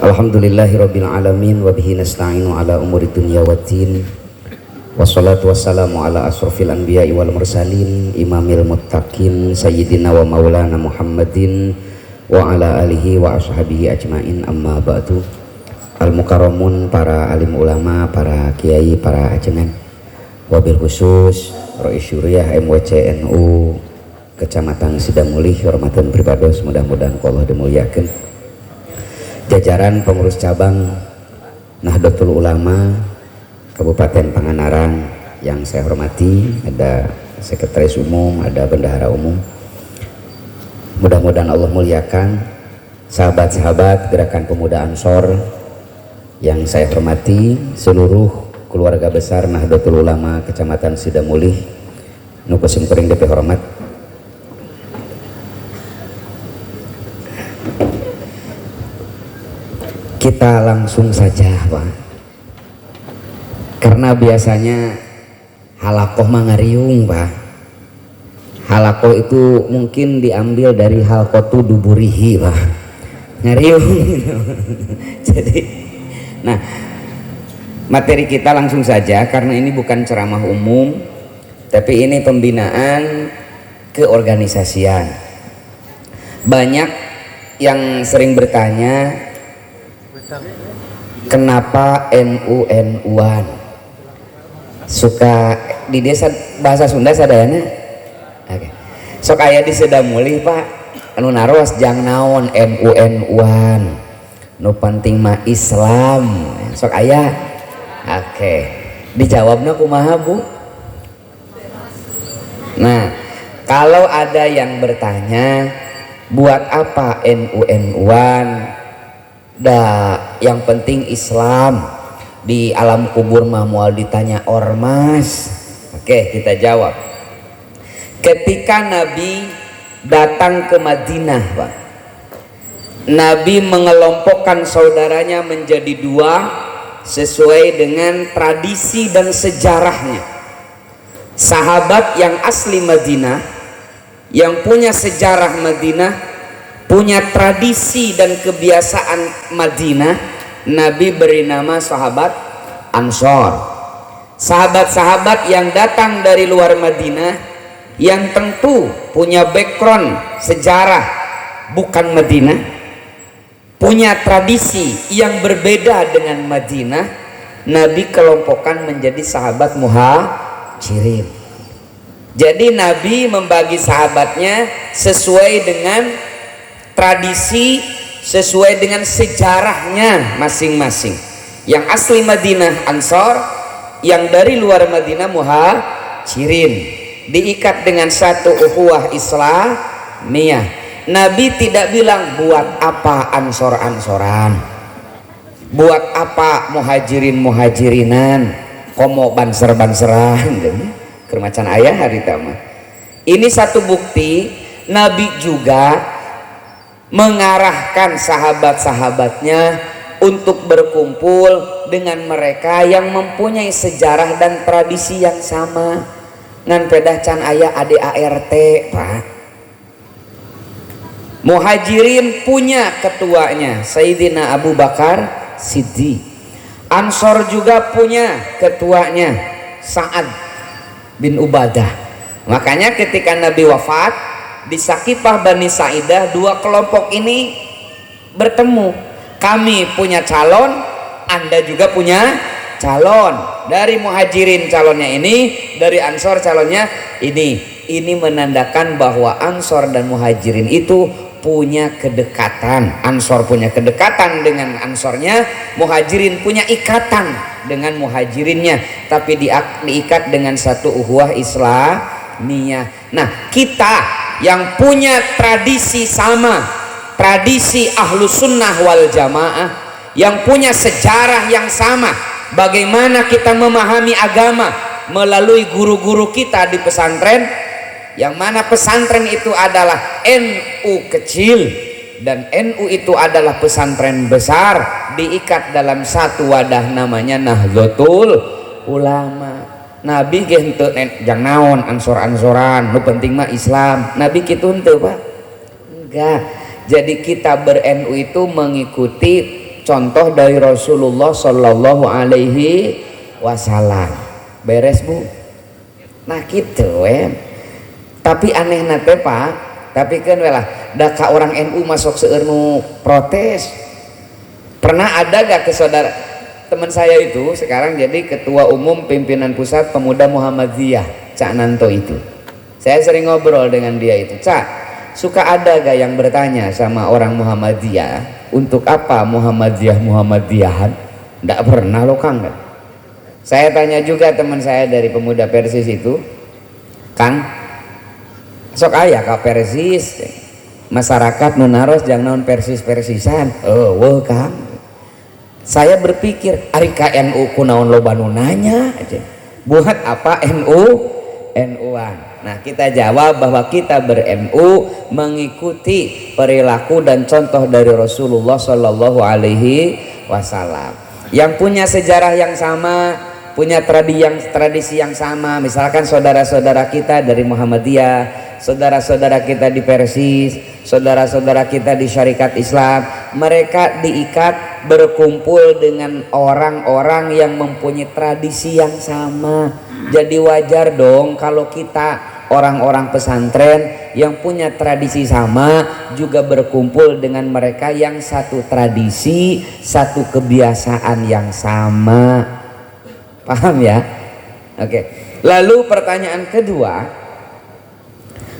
Alhamdulillahirabbil alamin wa bihi nasta'inu ala umuri dunya waddin. Wassalatu wassalamu ala asrofil anbiya'i wal mursalin imamil muttaqin sayyidina wa maulana Muhammadin wa ala alihi wa ashabihi ajmain, amma ba'du. Al mukarramun, para alim ulama, para kiai, para ajengan, wabil khusus Rois Syuriah MWCNU Kecamatan Sidamulih, hormatan pribados, mudah-mudahan Allah dimuliakeun. Jajaran pengurus cabang Nahdlatul Ulama Kabupaten Pangandaran yang saya hormati, ada sekretaris umum, ada bendahara umum, mudah-mudahan Allah muliakan. Sahabat-sahabat Gerakan Pemuda Ansor yang saya hormati, seluruh keluarga besar Nahdlatul Ulama Kecamatan Sidamulih, nu kuring DP hormat. Kita langsung saja, Pak, karena biasanya halakoh mangariung, Pak. Halakoh itu mungkin diambil dari halkotu duburihi, Pak, ngariung. Jadi, nah, materi kita langsung saja karena ini bukan ceramah umum, tapi ini pembinaan keorganisasian. Banyak yang sering bertanya, kenapa NU-NU-an suka di desa bahasa Sunda sadayana? Oke. Sok aya di Sidamulih, Pak, anu naros jang naon NU-NU-an, nu penting mah Islam. Sok aya. Oke. Dijawabnya kumaha, Bu? Nah, kalau ada yang bertanya, buat apa NU-NU-an? Yang penting Islam, di alam kubur mah mual ditanya ormas. Oke, kita jawab. Ketika Nabi datang ke Madinah, Pak, Nabi mengelompokkan saudaranya menjadi dua sesuai dengan tradisi dan sejarahnya. Sahabat yang asli Madinah, yang punya sejarah Madinah, punya tradisi dan kebiasaan Madinah, Nabi beri nama sahabat Ansor. Sahabat-sahabat yang datang dari luar Madinah, yang tentu punya background sejarah bukan Madinah, punya tradisi yang berbeda dengan Madinah, Nabi kelompokkan menjadi sahabat muhajirin. Jadi Nabi membagi sahabatnya sesuai dengan tradisi, sesuai dengan sejarahnya masing-masing. Yang asli Madinah Ansor, yang dari luar Madinah muhajirin, diikat dengan satu ukhuwah Islamiyah. Nabi tidak bilang buat apa Ansor-Ansoran, buat apa muhajirin-muhajirinan, komo banser-banseran, kermacan ayah hari tamat. Ini satu bukti Nabi juga mengarahkan sahabat-sahabatnya untuk berkumpul dengan mereka yang mempunyai sejarah dan tradisi yang sama. Ngan pedah can aya ADART, Pak. Muhajirin punya ketuanya Sayyidina Abu Bakar Siddiq. Ansor juga punya ketuanya Sa'ad bin Ubadah. Makanya ketika Nabi wafat di Sakifah Bani Sa'idah, dua kelompok ini bertemu. Kami punya calon, Anda juga punya calon. Dari muhajirin calonnya ini, dari Ansor calonnya ini. Ini menandakan bahwa Ansor dan muhajirin itu punya kedekatan. Ansor punya kedekatan dengan Ansornya, muhajirin punya ikatan dengan muhajirinnya, tapi diikat dengan satu ukhuwah Islamiyah. Nah, kita yang punya tradisi sama, tradisi Ahlus Sunnah wal Jamaah, yang punya sejarah yang sama, bagaimana kita memahami agama melalui guru-guru kita di pesantren, yang mana pesantren itu adalah NU kecil dan NU itu adalah pesantren besar, diikat dalam satu wadah namanya Nahdlatul Ulama. Nabi ge henteu jang naon ansor-ansoran, nu penting mah Islam. Nabi kitu henteu, Pak. Enggak. Jadi kita ber-NU itu mengikuti contoh dari Rasulullah Shallallahu Alaihi Wasallam. Beres Bu? Nah gitu tapi aneh nate Pak, tapi kan welah daka orang NU masuk seernu protes. Pernah ada gak ke saudara teman saya itu sekarang jadi ketua umum pimpinan pusat pemuda Muhammadiyah, Cak Nanto itu. Saya sering ngobrol dengan dia itu, Cak, suka ada gak yang bertanya sama orang Muhammadiyah, untuk apa Muhammadiyah-Muhammadiyahan? Nggak pernah lo Kang. Saya tanya juga teman saya dari pemuda Persis itu, Kang, sok ayah ka Persis, masyarakat nunaros jangan non Persis-Persisan. Oh, wah Kang. Saya berpikir, ari ka NU kunaon loba nu nanya aja. Buat apa NU-an? Nah, kita jawab bahwa kita ber-NU mengikuti perilaku dan contoh dari Rasulullah Shallallahu Alaihi Wasallam. Yang punya sejarah yang sama, punya tradisi yang sama, misalkan saudara-saudara kita dari Muhammadiyah, saudara-saudara kita di Persis, saudara-saudara kita di Syarikat Islam, mereka diikat berkumpul dengan orang-orang yang mempunyai tradisi yang sama. Jadi wajar dong kalau kita orang-orang pesantren yang punya tradisi sama juga berkumpul dengan mereka yang satu tradisi, satu kebiasaan yang sama. Paham ya? Oke. Lalu pertanyaan kedua,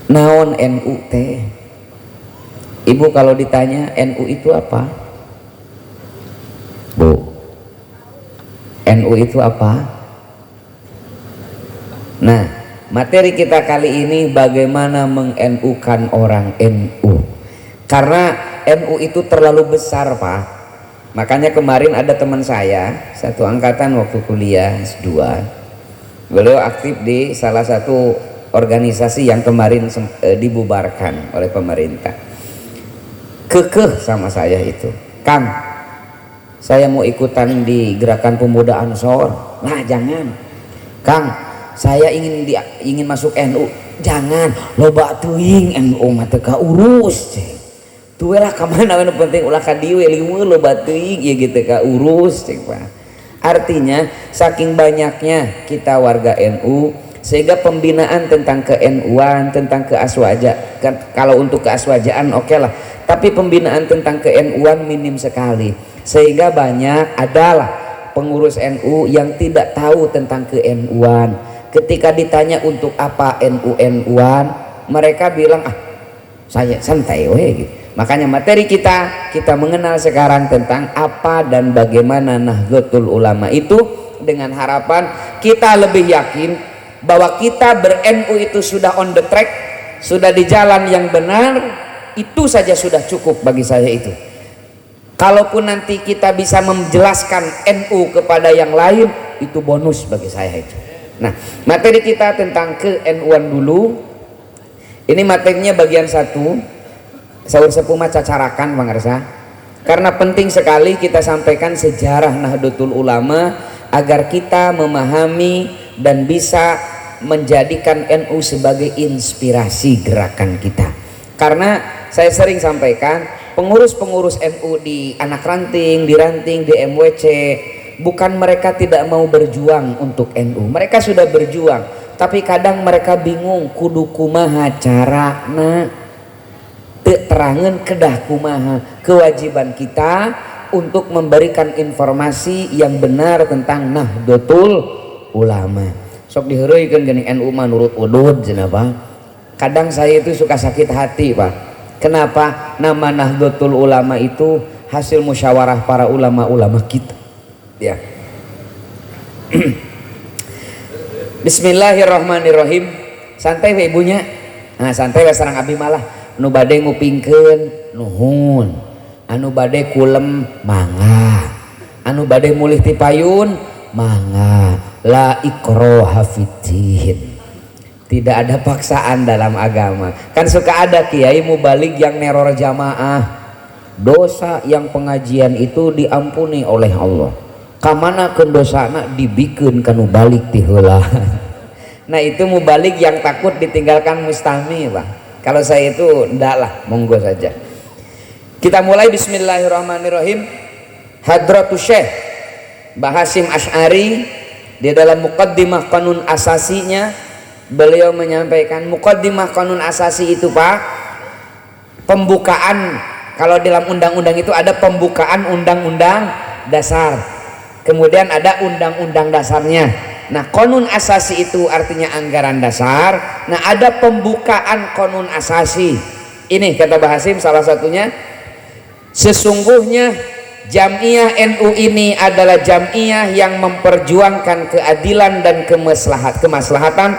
naon NU teh? Ibu kalau ditanya NU itu apa? Bu, NU itu apa? Nah, materi kita kali ini bagaimana meng-NU-kan orang NU. Karena NU itu terlalu besar Pak. Makanya kemarin ada teman saya satu angkatan waktu kuliah S2, beliau aktif di salah satu organisasi yang kemarin dibubarkan oleh pemerintah. Kekeh sama saya itu, Kang, saya mau ikutan di gerakan pemuda Ansor. Nah jangan, Kang, saya ingin masuk NU. Jangan, loba teuing NU mah teu kaurus. Tuh lah kemana yang penting ulah kadiwe liwe lo batuing ya gitu ka urus cek Pak. Artinya saking banyaknya kita warga NU sehingga pembinaan tentang ke-NU-an, tentang keaswaja kan, kalau untuk keaswajaan oke lah, tapi pembinaan tentang ke-NU-an minim sekali sehingga banyak adalah pengurus NU yang tidak tahu tentang ke-NU-an. Ketika ditanya untuk apa NU-NU-an, mereka bilang saya santai weh gitu. Makanya materi kita mengenal sekarang tentang apa dan bagaimana Nahdlatul Ulama itu, dengan harapan kita lebih yakin bahwa kita ber-NU itu sudah on the track, sudah di jalan yang benar. Itu saja sudah cukup bagi saya itu. Kalaupun nanti kita bisa menjelaskan NU kepada yang lain, itu bonus bagi saya itu. Nah, materi kita tentang ke-NU-an dulu. Ini materinya bagian 1. Sahur sepuh mah cacarakan Bang Arsa, karena penting sekali kita sampaikan sejarah Nahdlatul Ulama agar kita memahami dan bisa menjadikan NU sebagai inspirasi gerakan kita. Karena saya sering sampaikan pengurus-pengurus NU di anak ranting, di MWC, bukan mereka tidak mau berjuang untuk NU, mereka sudah berjuang, tapi kadang mereka bingung kudu kumaha carana. Terangan kedah kumaha. Kewajiban kita untuk memberikan informasi yang benar tentang Nahdlatul Ulama. Sok diheureuikeun geuning NU mah nurut udud cenah Pak. Kadang saya itu suka sakit hati Pak. Kenapa? Nama Nahdlatul Ulama itu hasil musyawarah para ulama-ulama kita. Ya. Bismillahirrahmanirrahim. Santai we ibunya. Nah, santai we sareng abdi malah. Anu bade ngupingkeun nuhun, anu bade kulem mangga, anu bade mulih ti payun mangga. La ikraha fiddin. Tidak ada paksaan dalam agama. Kan suka ada kiai mubalig yang neror jamaah. Dosa yang pengajian itu diampuni oleh Allah. Kamana keun dosana dibikeun kanu balik ti heula. Nah itu mubalig yang takut ditinggalkan mustami Pak. Kalau saya itu enggak lah, monggo saja. Kita mulai. Bismillahirrahmanirrahim. Hadratus Syekh Bahasim Asy'ari di dalam muqaddimah kanun asasinya, beliau menyampaikan muqaddimah kanun asasi itu Pak, pembukaan. Kalau dalam undang-undang itu ada pembukaan undang-undang dasar, kemudian ada undang-undang dasarnya. Nah, kanun asasi itu artinya anggaran dasar. Nah, ada pembukaan kanun asasi. Ini kata Bahasim salah satunya, sesungguhnya Jam'iyah NU ini adalah jam'iyah yang memperjuangkan keadilan dan kemaslahatan,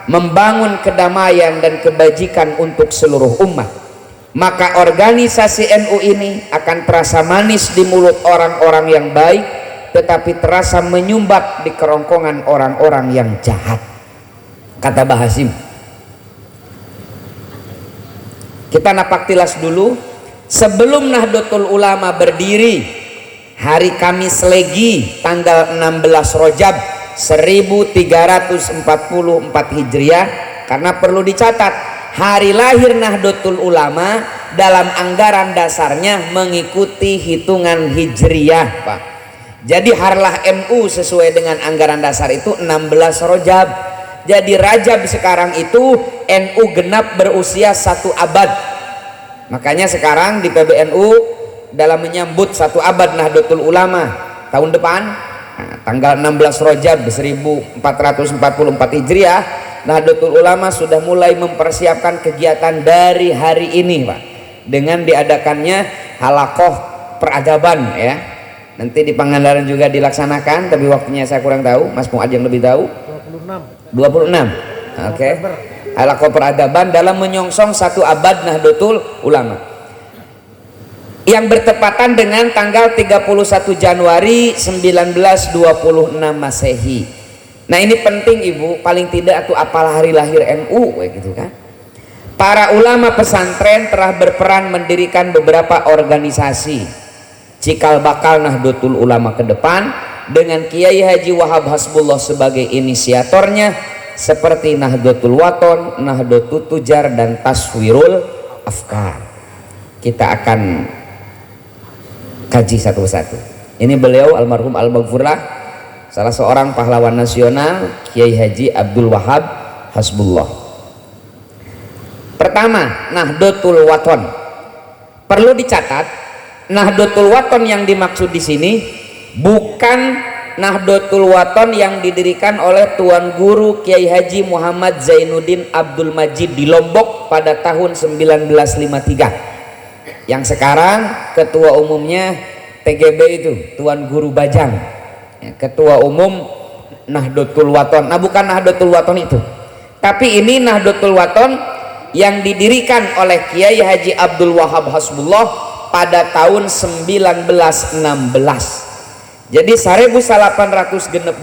membangun kedamaian dan kebajikan untuk seluruh umat. Maka organisasi NU ini akan terasa manis di mulut orang-orang yang baik, tetapi terasa menyumbat di kerongkongan orang-orang yang jahat, kata Bahasim. Kita napak tilas dulu. Sebelum Nahdlatul Ulama berdiri, hari Kamis Legi tanggal 16 Rajab 1344 Hijriah, karena perlu dicatat hari lahir Nahdlatul Ulama dalam anggaran dasarnya mengikuti hitungan Hijriah Pak. Jadi harlah MU sesuai dengan anggaran dasar itu 16 Rajab. Jadi Rajab sekarang itu NU genap berusia 1 abad. Makanya sekarang di PBNU dalam menyambut 1 abad Nahdlatul Ulama tahun depan, tanggal 16 Rajab 1444 Hijriah, Nahdlatul Ulama sudah mulai mempersiapkan kegiatan dari hari ini Pak, dengan diadakannya halaqah peradaban ya. Nanti di Pangandaran juga dilaksanakan, tapi waktunya saya kurang tahu, Mas Muad yang lebih tahu. 26. Oke. Halaqah peradaban dalam menyongsong 1 abad Nahdlatul Ulama yang bertepatan dengan tanggal 31 Januari 1926 Masehi. Nah, ini penting Ibu, paling tidak atau apalah hari lahir NU kayak gitu kan. Para ulama pesantren telah berperan mendirikan beberapa organisasi cikal bakal Nahdlatul Ulama ke depan, dengan Kiai Haji Wahab Hasbullah sebagai inisiatornya, seperti Nahdlatul Wathon, Nahdlatul Tujar, dan Taswirul Afkar. Kita akan kaji satu persatu. Ini beliau almarhum al-Maghfurlah, salah seorang pahlawan nasional, Kiai Haji Abdul Wahab Hasbullah. Pertama, Nahdlatul Wathon. Perlu dicatat, Nahdlatul Wathon yang dimaksud di sini bukan Nahdlatul Wathon yang didirikan oleh Tuan Guru Kiai Haji Muhammad Zainuddin Abdul Majid di Lombok pada tahun 1953. Yang sekarang ketua umumnya TGB itu Tuan Guru Bajang, ketua umum Nahdlatul Wathon. Nah, bukan Nahdlatul Wathon itu, tapi ini Nahdlatul Wathon yang didirikan oleh Kiai Haji Abdul Wahab Hasbullah pada tahun 1916. Jadi 1816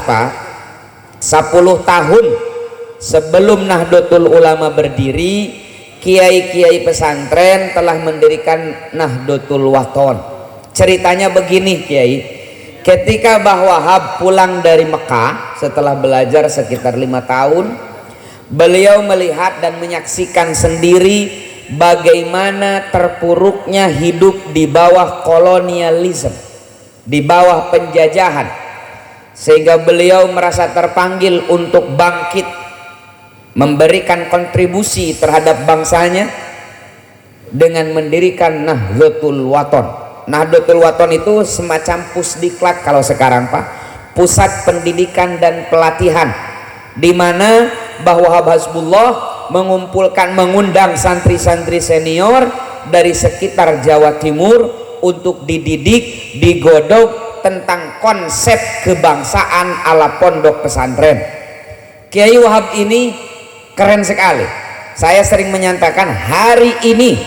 Pak, 10 tahun sebelum Nahdlatul Ulama berdiri, kiai-kiai pesantren telah mendirikan Nahdlatul Wathon. Ceritanya begini Kiai, ketika Mbah Wahab pulang dari Mekah setelah belajar sekitar 5 tahun, beliau melihat dan menyaksikan sendiri bagaimana terpuruknya hidup di bawah kolonialisme, di bawah penjajahan, sehingga beliau merasa terpanggil untuk bangkit memberikan kontribusi terhadap bangsanya dengan mendirikan Nahdlatul Wathon. Nahdlatul Wathon itu semacam pusdiklat kalau sekarang Pak, pusat pendidikan dan pelatihan, di mana Mbah Wahab Hasbullah mengundang santri-santri senior dari sekitar Jawa Timur untuk dididik, digodok tentang konsep kebangsaan ala pondok pesantren. Kiai Wahab ini keren sekali. Saya sering menyatakan hari ini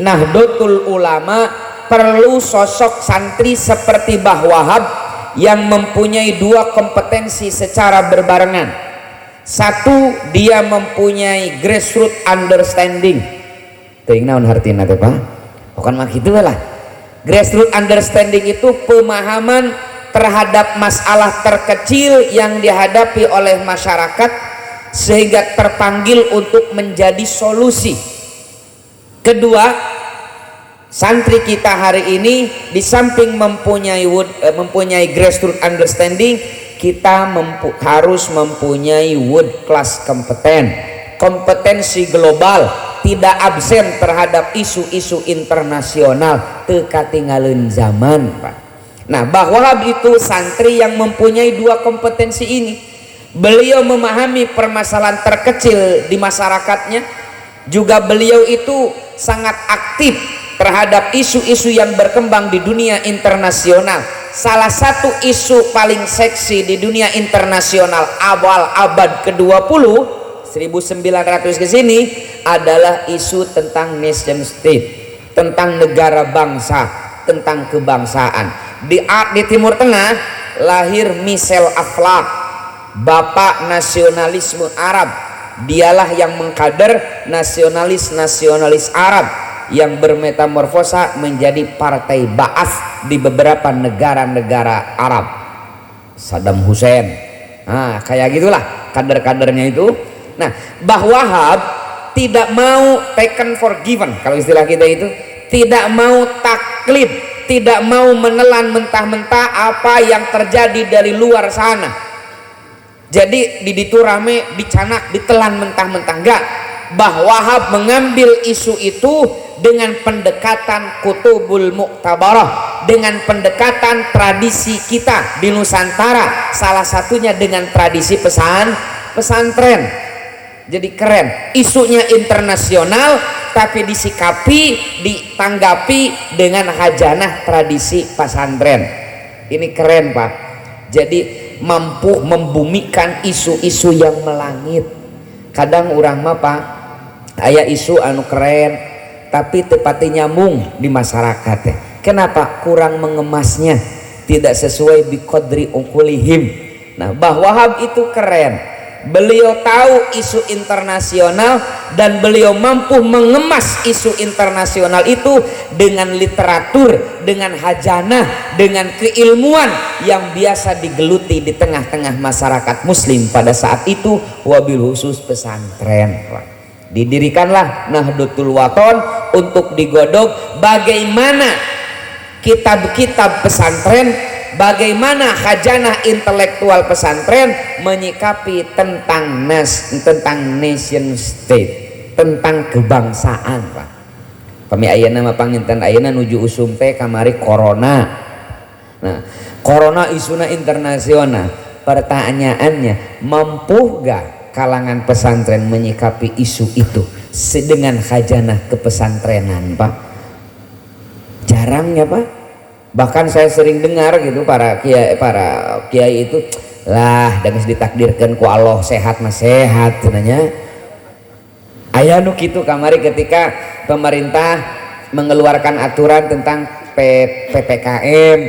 Nahdlatul Ulama perlu sosok santri seperti Mbah Wahab yang mempunyai 2 kompetensi secara berbarengan. 1, dia mempunyai grassroots understanding. Teuing naon hartina teh Pak? Bukan mah kitu lah. Grassroots understanding itu pemahaman terhadap masalah terkecil yang dihadapi oleh masyarakat sehingga terpanggil untuk menjadi solusi. Kedua, Santri kita hari ini di samping mempunyai grassroots understanding, kita harus mempunyai world class kompetensi global, tidak absen terhadap isu-isu internasional, teu katinggalin zaman, Pak. Nah, bahwa itu santri yang mempunyai dua kompetensi ini. Beliau memahami permasalahan terkecil di masyarakatnya, juga beliau itu sangat aktif terhadap isu-isu yang berkembang di dunia internasional. Salah satu isu paling seksi di dunia internasional awal abad ke-20, 1900 ke sini, adalah isu tentang nation state, tentang negara bangsa, tentang kebangsaan. Di Timur Tengah lahir Michel Aflaq, bapak nasionalisme Arab. Dialah yang mengkader nasionalis Arab yang bermetamorfosa menjadi partai Ba'ath di beberapa negara-negara Arab. Saddam Hussein, nah kayak gitulah kader-kadernya itu. Nah, Wahab tidak mau taken for given, kalau istilah kita itu, tidak mau taklid, tidak mau menelan mentah-mentah apa yang terjadi dari luar sana. Jadi itu rame, dicanak, ditelan mentah-mentah, enggak. Wahab mengambil isu itu dengan pendekatan kutubul muktabarah, dengan pendekatan tradisi kita di Nusantara, salah satunya dengan tradisi pesantren. Jadi keren, isunya internasional tapi ditanggapi dengan hajanah tradisi pesantren. Ini keren, Pak. Jadi mampu membumikan isu-isu yang melangit. Kadang orang mah, Pak, aya isu anu keren tapi tepati nyambung di masyarakat ya. Kenapa? Kurang mengemasnya, tidak sesuai biqadri uqulihim. Nah, Wahab itu keren. Beliau tahu isu internasional dan beliau mampu mengemas isu internasional itu dengan literatur, dengan hajanah, dengan keilmuan yang biasa digeluti di tengah-tengah masyarakat muslim pada saat itu, wabil khusus pesantren. Didirikanlah Nahdlatul Wathon untuk digodok bagaimana kitab-kitab pesantren, bagaimana hajanah intelektual pesantren menyikapi tentang nation state, tentang kebangsaan, Pak. Kami ayeuna mah panginten ayeuna nuju usum teh kamari corona. Nah, corona isuna internasional. Pertanyaannya, mampu gak kalangan pesantren menyikapi isu itu dengan hajanah kepesantrenan, Pak? Jarang ya, Pak. Bahkan saya sering dengar gitu para kiai itu, lah dan ditakdirkan ku Allah sehat mah sehat cenanya. Aya nu kitu kamari ketika pemerintah mengeluarkan aturan tentang PPKM,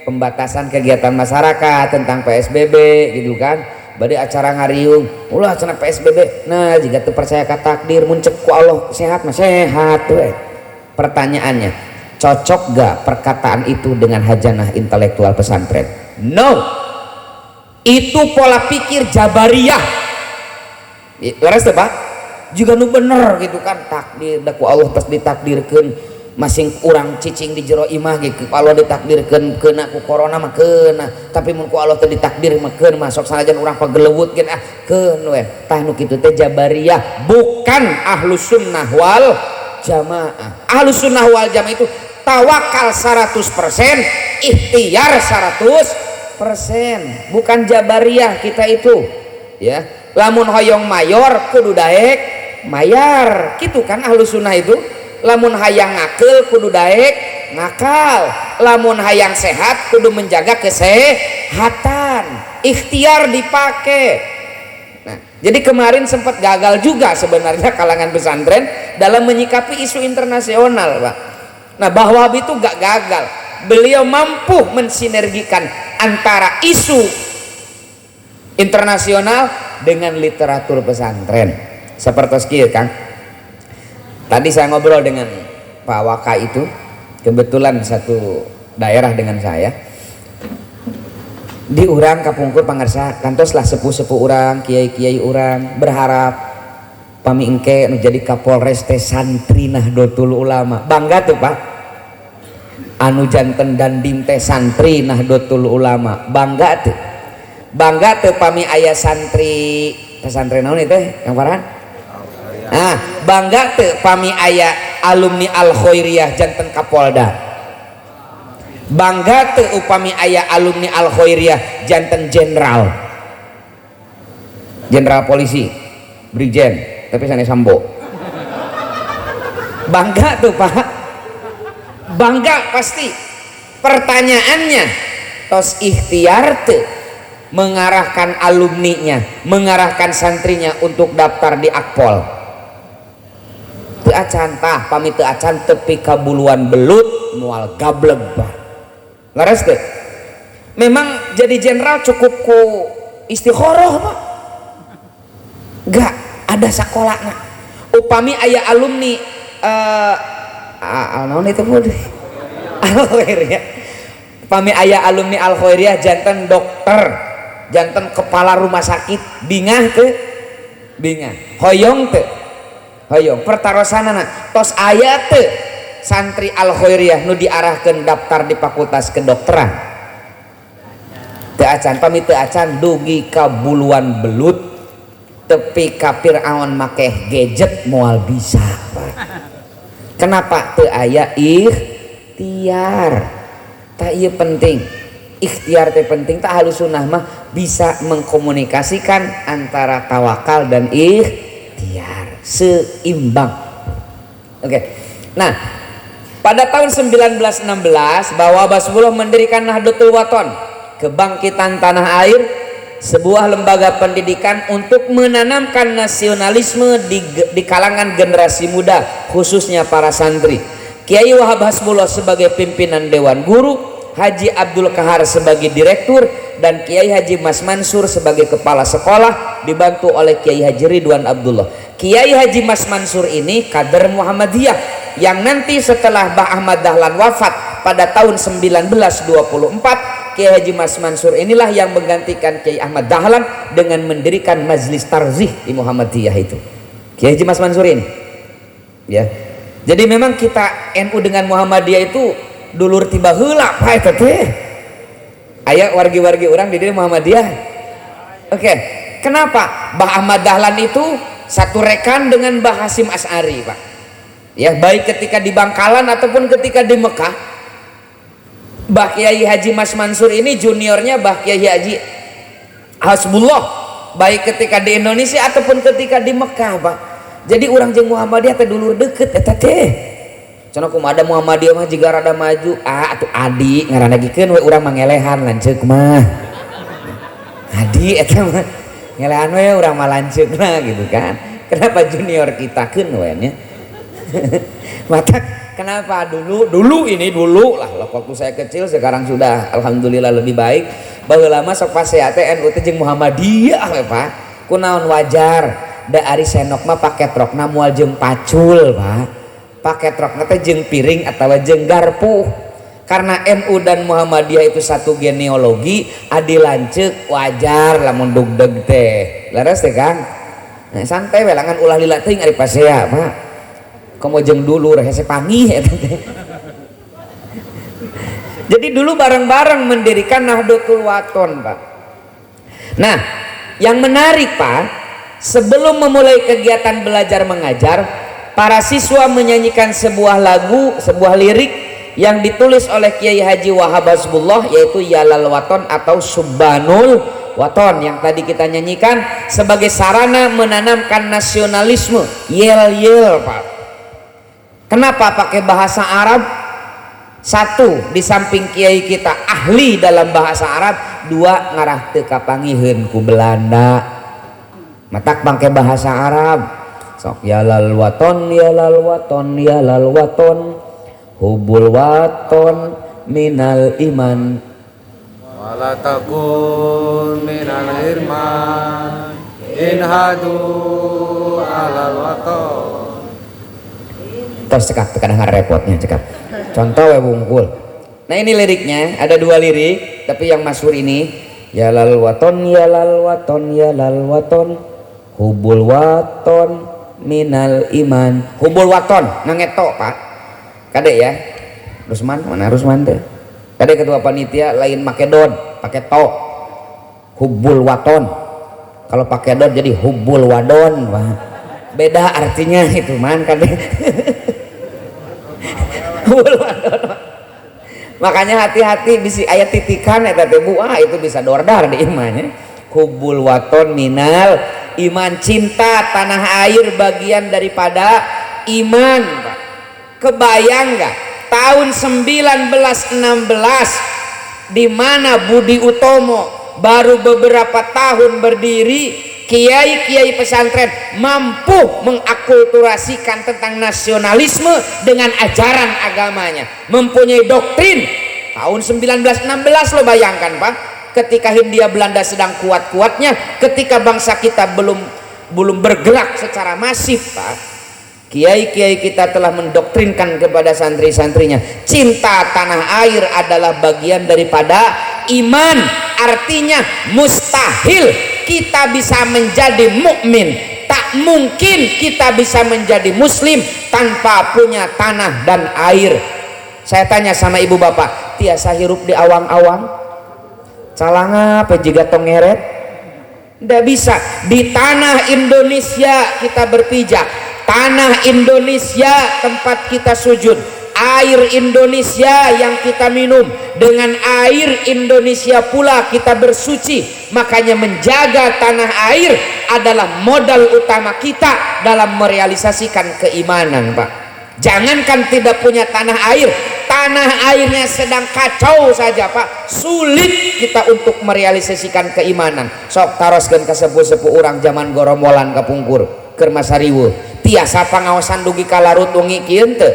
pembatasan kegiatan masyarakat, tentang PSBB gitu kan. Bade acara ngariung, ulah cenah PSBB. Nah, jika teu percaya ka takdir mun cek ku Allah sehat mah sehat we. Pertanyaannya, cocok gak perkataan itu dengan hajanah intelektual pesantren? No. Itu pola pikir Jabariyah. Leres tuh, Pak? Juga nu bener gitu kan, takdir da ku Allah pas ditakdirkeun masing urang cicing di jero imah gitu. Allah ditakdirkeun kena ku corona mah kena, tapi mun ku Allah teh ditakdir mah keun masuk sanajan urang pagelewut gitu keun we. Tah nu kitu teh Jabariyah, bukan Ahlus Sunnah wal Jamaah. Ahlus Sunnah wal Jamaah itu tawakal 100%, ikhtiar 100%, bukan Jabariyah kita itu ya. Lamun hoyong mayor kudu daek mayar gitu kan Ahlus Sunnah itu. Lamun hayang ngakil kudu daek ngakal, lamun hayang sehat kudu menjaga kesehatan, ikhtiar dipakai. Nah, jadi kemarin sempat gagal juga sebenarnya kalangan pesantren dalam menyikapi isu internasional, Pak. Nah, Wahab itu gak gagal, beliau mampu mensinergikan antara isu internasional dengan literatur pesantren. Seperti sekian, Kang. Tadi saya ngobrol dengan Pak Waka itu, kebetulan satu daerah dengan saya. Di urang kapungkur pangarsa, kantoslah sepuh-sepuh urang, kiai-kiai urang berharap pami engke menjadi Kapolres teh santri Nahdlatul Ulama. Bangga tuh, Pak. anu janten dandim teh santri Nahdlatul Ulama bangga tuh pami aya santri pesantren naon itu yang Farhan. Bangga tuh pami aya alumni Al Khairiyah janten Kapolda. Bangga tuh upami aya alumni Al Khairiyah janten jenderal polisi brigjen tapi sana sambo. Bangga tuh Pak, bangga pasti. Pertanyaannya tos ikhtiar tuh mengarahkan alumninya, mengarahkan santrinya untuk daftar di Akpol. Teu acan tah pami teu acan tepi kabuluan belut moal gableg Pak. Laras teh memang jadi jenderal cukup ku istikharah Pak, gak ada sekolahnya. Upami aya alumni naon itu Al Khairiyah, upami aya alumni Al Khairiyah janten dokter, janten kepala rumah sakit, bingah hoyong pertarosanana tos aya teu santri Al Khairiyah nu diarahkeun daftar di fakultas kedokteran. Teu acan pami teu acan dugi ka buluan belut tepi kapir aon make gadget moal bisa Pak. Kenapa teu aya ikhtiar? Tak ieu penting. Ikhtiar teh penting. Tak halus sunnah mah bisa mengkomunikasikan antara tawakal dan ikhtiar seimbang. Oke. Nah, pada tahun 1916 bahwa Basbullah mendirikan Nahdlatul Wathon, kebangkitan tanah air, sebuah lembaga pendidikan untuk menanamkan nasionalisme di kalangan generasi muda, khususnya para santri. Kiai Wahab Hasbullah sebagai pimpinan Dewan Guru, Haji Abdul Kahar sebagai direktur, dan Kiai Haji Mas Mansur sebagai kepala sekolah, dibantu oleh Kiai Haji Ridwan Abdullah. Kiai Haji Mas Mansur ini kader Muhammadiyah yang nanti setelah Mbah Ahmad Dahlan wafat pada tahun 1924, Kiai Haji Mas Mansur inilah yang menggantikan Kiai Ahmad Dahlan dengan mendirikan Majlis Tarzih di Muhammadiyah itu. Kiai Haji Mas Mansur ini. Ya. Jadi memang kita NU dengan Muhammadiyah itu dulur tiba heula Pak eta teh. Aya wargi-wargi orang di Muhammadiyah. Oke. Kenapa? Mbah Ahmad Dahlan itu satu rekan dengan Mbah Hasyim Asy'ari, Pak. Ya, baik ketika di Bangkalan ataupun ketika di Mekah. Mbah Kiai Haji Mas Mansur ini juniornya Mbah Kiai Haji Hasbullah, baik ketika di Indonesia ataupun ketika di Mekah Pak. Jadi orang jeung Muhammadiyah teh dulur deket eta teh. Cenah kumaha Muhammadiyah mah jiga rada maju, atuh adi ngaranagikeun we urang mangelehan lanceuk mah. Adi eta mah ngelehan we urang mah lanceukna gitu kan. Kenapa junior kita keun we nya? Mata kenapa dulu lah waktu saya kecil, sekarang sudah alhamdulillah lebih baik. Baheula mah sok pasea teh NU teh jeung Muhammadiyah we Pak. Kunaon wajar da ari senok mah paket rokna moal jeung pacul Pak. Paket rokna teh jeung piring atawa jeung garpu. Karena NU dan Muhammadiyah itu satu genealogi, adi lanceuk wajar lamun dugdeg teh. Laras teh Kang. Nah, santai we langan ulah lila teuing ari pasea Pak. Komo jeung dulur hese pangih eta teh. Jadi dulu bareng-bareng mendirikan Nahdlatul Wathon Pak. Nah, yang menarik Pak, sebelum memulai kegiatan belajar mengajar, para siswa menyanyikan sebuah lagu, sebuah lirik yang ditulis oleh Kiai Haji Wahab Hasbullah, yaitu Yalal Wathon atau Subhanul Wathon yang tadi kita nyanyikan sebagai sarana menanamkan nasionalisme. Yel-yel Pak. Kenapa pakai bahasa Arab? Satu, di samping kiai kita ahli dalam bahasa Arab. Dua, ngarah teu kapangieun ku Belanda. Matak pakai bahasa Arab. Sok yalal waton, yalal waton, yalal waton, hubul waton minal iman, wala takun minal irman, inhadu alal waton. Terus cekap kadang repotnya cekap. Contoh we bungkul. Nah ini liriknya, ada dua lirik, tapi yang masyhur ini yalal waton, yalal waton, yalal waton, hubul waton minal iman. Hubul waton ngangeto Pak. Kade ya. Rusman mana Rusman teh? Tadi ketua panitia lain make dod, pakai to. Hubbul waton. Kalau pakai dod jadi hubbul wadon. Wah. Beda artinya itu man kan. Hubbul wadon. Makanya hati-hati bisi ayat titikan eta teh Bu, itu bisa dordar di imannya. Hubbul waton minal iman, cinta tanah air bagian daripada iman. Kebayang nggak tahun 1916 di mana Budi Utomo baru beberapa tahun berdiri, kiai-kiai pesantren mampu mengakulturasikan tentang nasionalisme dengan ajaran agamanya, mempunyai doktrin. Tahun 1916 lo bayangkan Pak, ketika Hindia Belanda sedang kuat-kuatnya, ketika bangsa kita belum bergerak secara masif Pak, kiai-kiai kita telah mendoktrinkan kepada santri-santrinya, cinta tanah air adalah bagian daripada iman. Artinya mustahil kita bisa menjadi mukmin, tak mungkin kita bisa menjadi muslim tanpa punya tanah dan air. Saya tanya sama ibu bapak, tiasa hirup di awang-awang calanga pejiga tongeret? Tidak bisa. Di tanah Indonesia kita berpijak, tanah Indonesia tempat kita sujud, air Indonesia yang kita minum, dengan air Indonesia pula kita bersuci. Makanya menjaga tanah air adalah modal utama kita dalam merealisasikan keimanan Pak. Jangankan tidak punya tanah air, tanah airnya sedang kacau saja Pak, sulit kita untuk merealisasikan keimanan. Sok taroskeun ka sepuh-sepuh urang zaman goromolan kapungkur keur Masariweuh, tiasa pangaosan dugi kalarut wengi kieu teu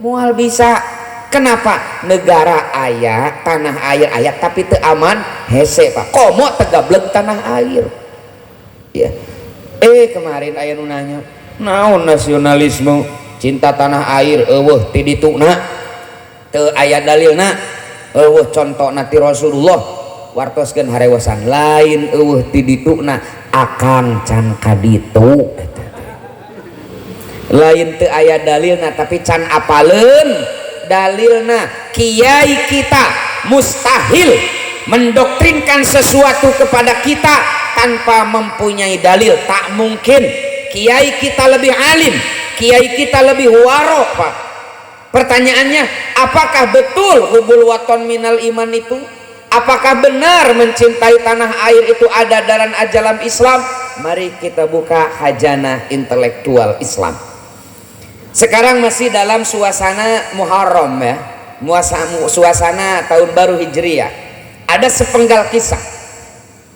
moal bisa. Kenapa? Negara aya, tanah air aya, tapi teu aman hese Pak. Komo tegableg tanah air ya. Kemarin aya nu nanya naon nasionalisme, cinta tanah air, eueuh ti dituna teu aya dalilna, eueuh contona ti Rasulullah, wartoskeun harewasan lain eueuh ti dituna akang can kaditu, lain teu aya dalilna tapi can apaleun dalilna. Kiai kita mustahil mendoktrinkan sesuatu kepada kita tanpa mempunyai dalil, tak mungkin. Kiai kita lebih alim, kiai kita lebih waro Pak. Pertanyaannya, apakah betul hubbul waton minal iman itu? Apakah benar mencintai tanah air itu ada dalam ajaran Islam? Mari kita buka khazanah intelektual Islam. Sekarang masih dalam suasana Muharram ya, suasana tahun baru Hijriah. Ada sepenggal kisah.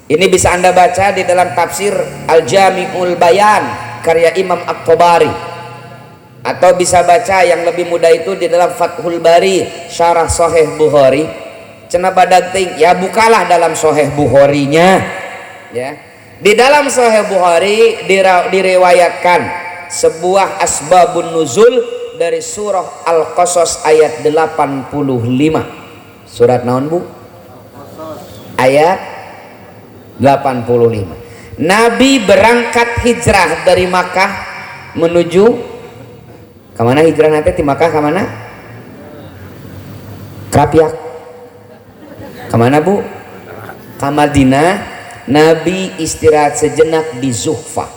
Ini bisa Anda baca di dalam tafsir Al-Jami'ul Bayan karya Imam At-Tabari, atau bisa baca yang lebih mudah itu di dalam Fathul Bari Syarah Sahih Bukhari. Cenah badag ting ya, bukalah dalam Sahih Bukharinya ya. Di dalam Sahih Bukhari diriwayatkan sebuah asbabun nuzul dari surah Al-Qasas ayat 85. Surat naon Bu? Ayat 85. Nabi berangkat hijrah dari Makkah menuju kemana hijrah nanti? Di Makkah kemana? Krapiak. Kemana Bu? Ke Madinah. Nabi istirahat sejenak di Zuhfa.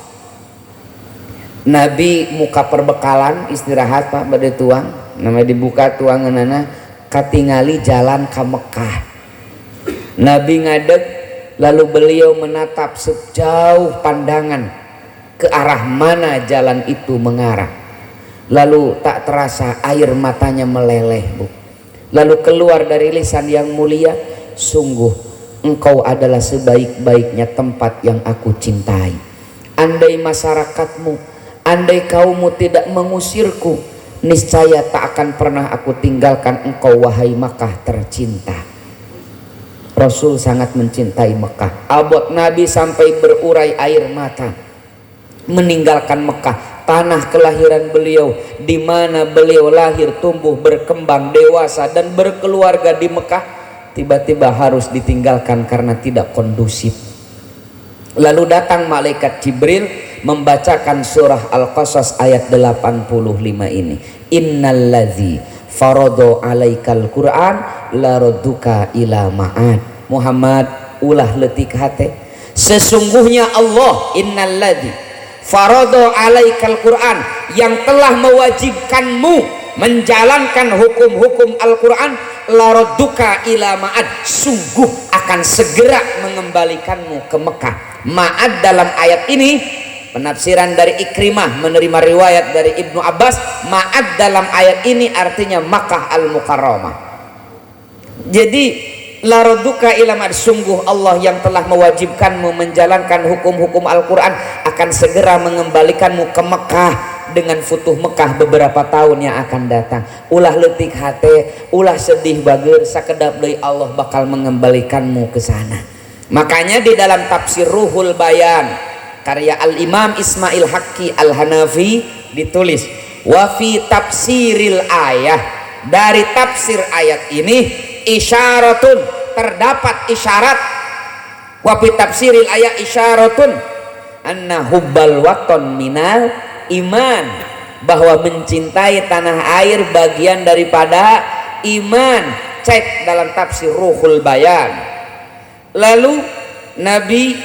Nabi muka perbekalan istirahat Pak bade tuang, namanya dibuka tuanganana katingali jalan ke Mekah. Nabi ngadeg, lalu beliau menatap sejauh pandangan ke arah mana jalan itu mengarah. Lalu tak terasa air matanya meleleh Bu. Lalu keluar dari lisan yang mulia, sungguh engkau adalah sebaik-baiknya tempat yang aku cintai. Andai masyarakatmu, andai kaummu tidak mengusirku, niscaya tak akan pernah aku tinggalkan engkau wahai Makkah tercinta. Rasul sangat mencintai Mekah. Abot Nabi sampai berurai air mata meninggalkan Mekah, tanah kelahiran beliau, di mana beliau lahir, tumbuh, berkembang, dewasa dan berkeluarga di Mekah, tiba-tiba harus ditinggalkan karena tidak kondusif. Lalu datang malaikat Jibril membacakan surah Al-Qasas ayat 85 ini. Innalladzi farado alaikal Quran laradduka ila ma'ad. Muhammad ulah leutik hate, sesungguhnya Allah innalladzi farado alaikal Quran, yang telah mewajibkanmu menjalankan hukum-hukum Al-Quran, laradduka ila ma'ad, sungguh akan segera mengembalikanmu ke Mekah. Ma'ad dalam ayat ini penafsiran dari Ikrimah menerima riwayat dari Ibnu Abbas, ma'ad dalam ayat ini artinya Makkah Al-Mukarramah. Jadi laradduka ila ma'ad, sungguh Allah yang telah mewajibkanmu menjalankan hukum-hukum Al-Quran akan segera mengembalikanmu ke Mekah dengan futuh Mekah beberapa tahun yang akan datang. Ulah leutik hate, ulah sedih bageur, sakedap deui Allah bakal mengembalikanmu ke sana. Makanya di dalam tafsir Ruhul Bayan karya Al-Imam Ismail Haqqi Al-Hanafi ditulis, wa fi tafsiril ayah, dari tafsir ayat ini isyaratun, terdapat isyarat, wa fi tafsiril ayat isyaratun anna hubbal waton minal iman, bahwa mencintai tanah air bagian daripada iman. Cek dalam tafsir Ruhul Bayan. Lalu Nabi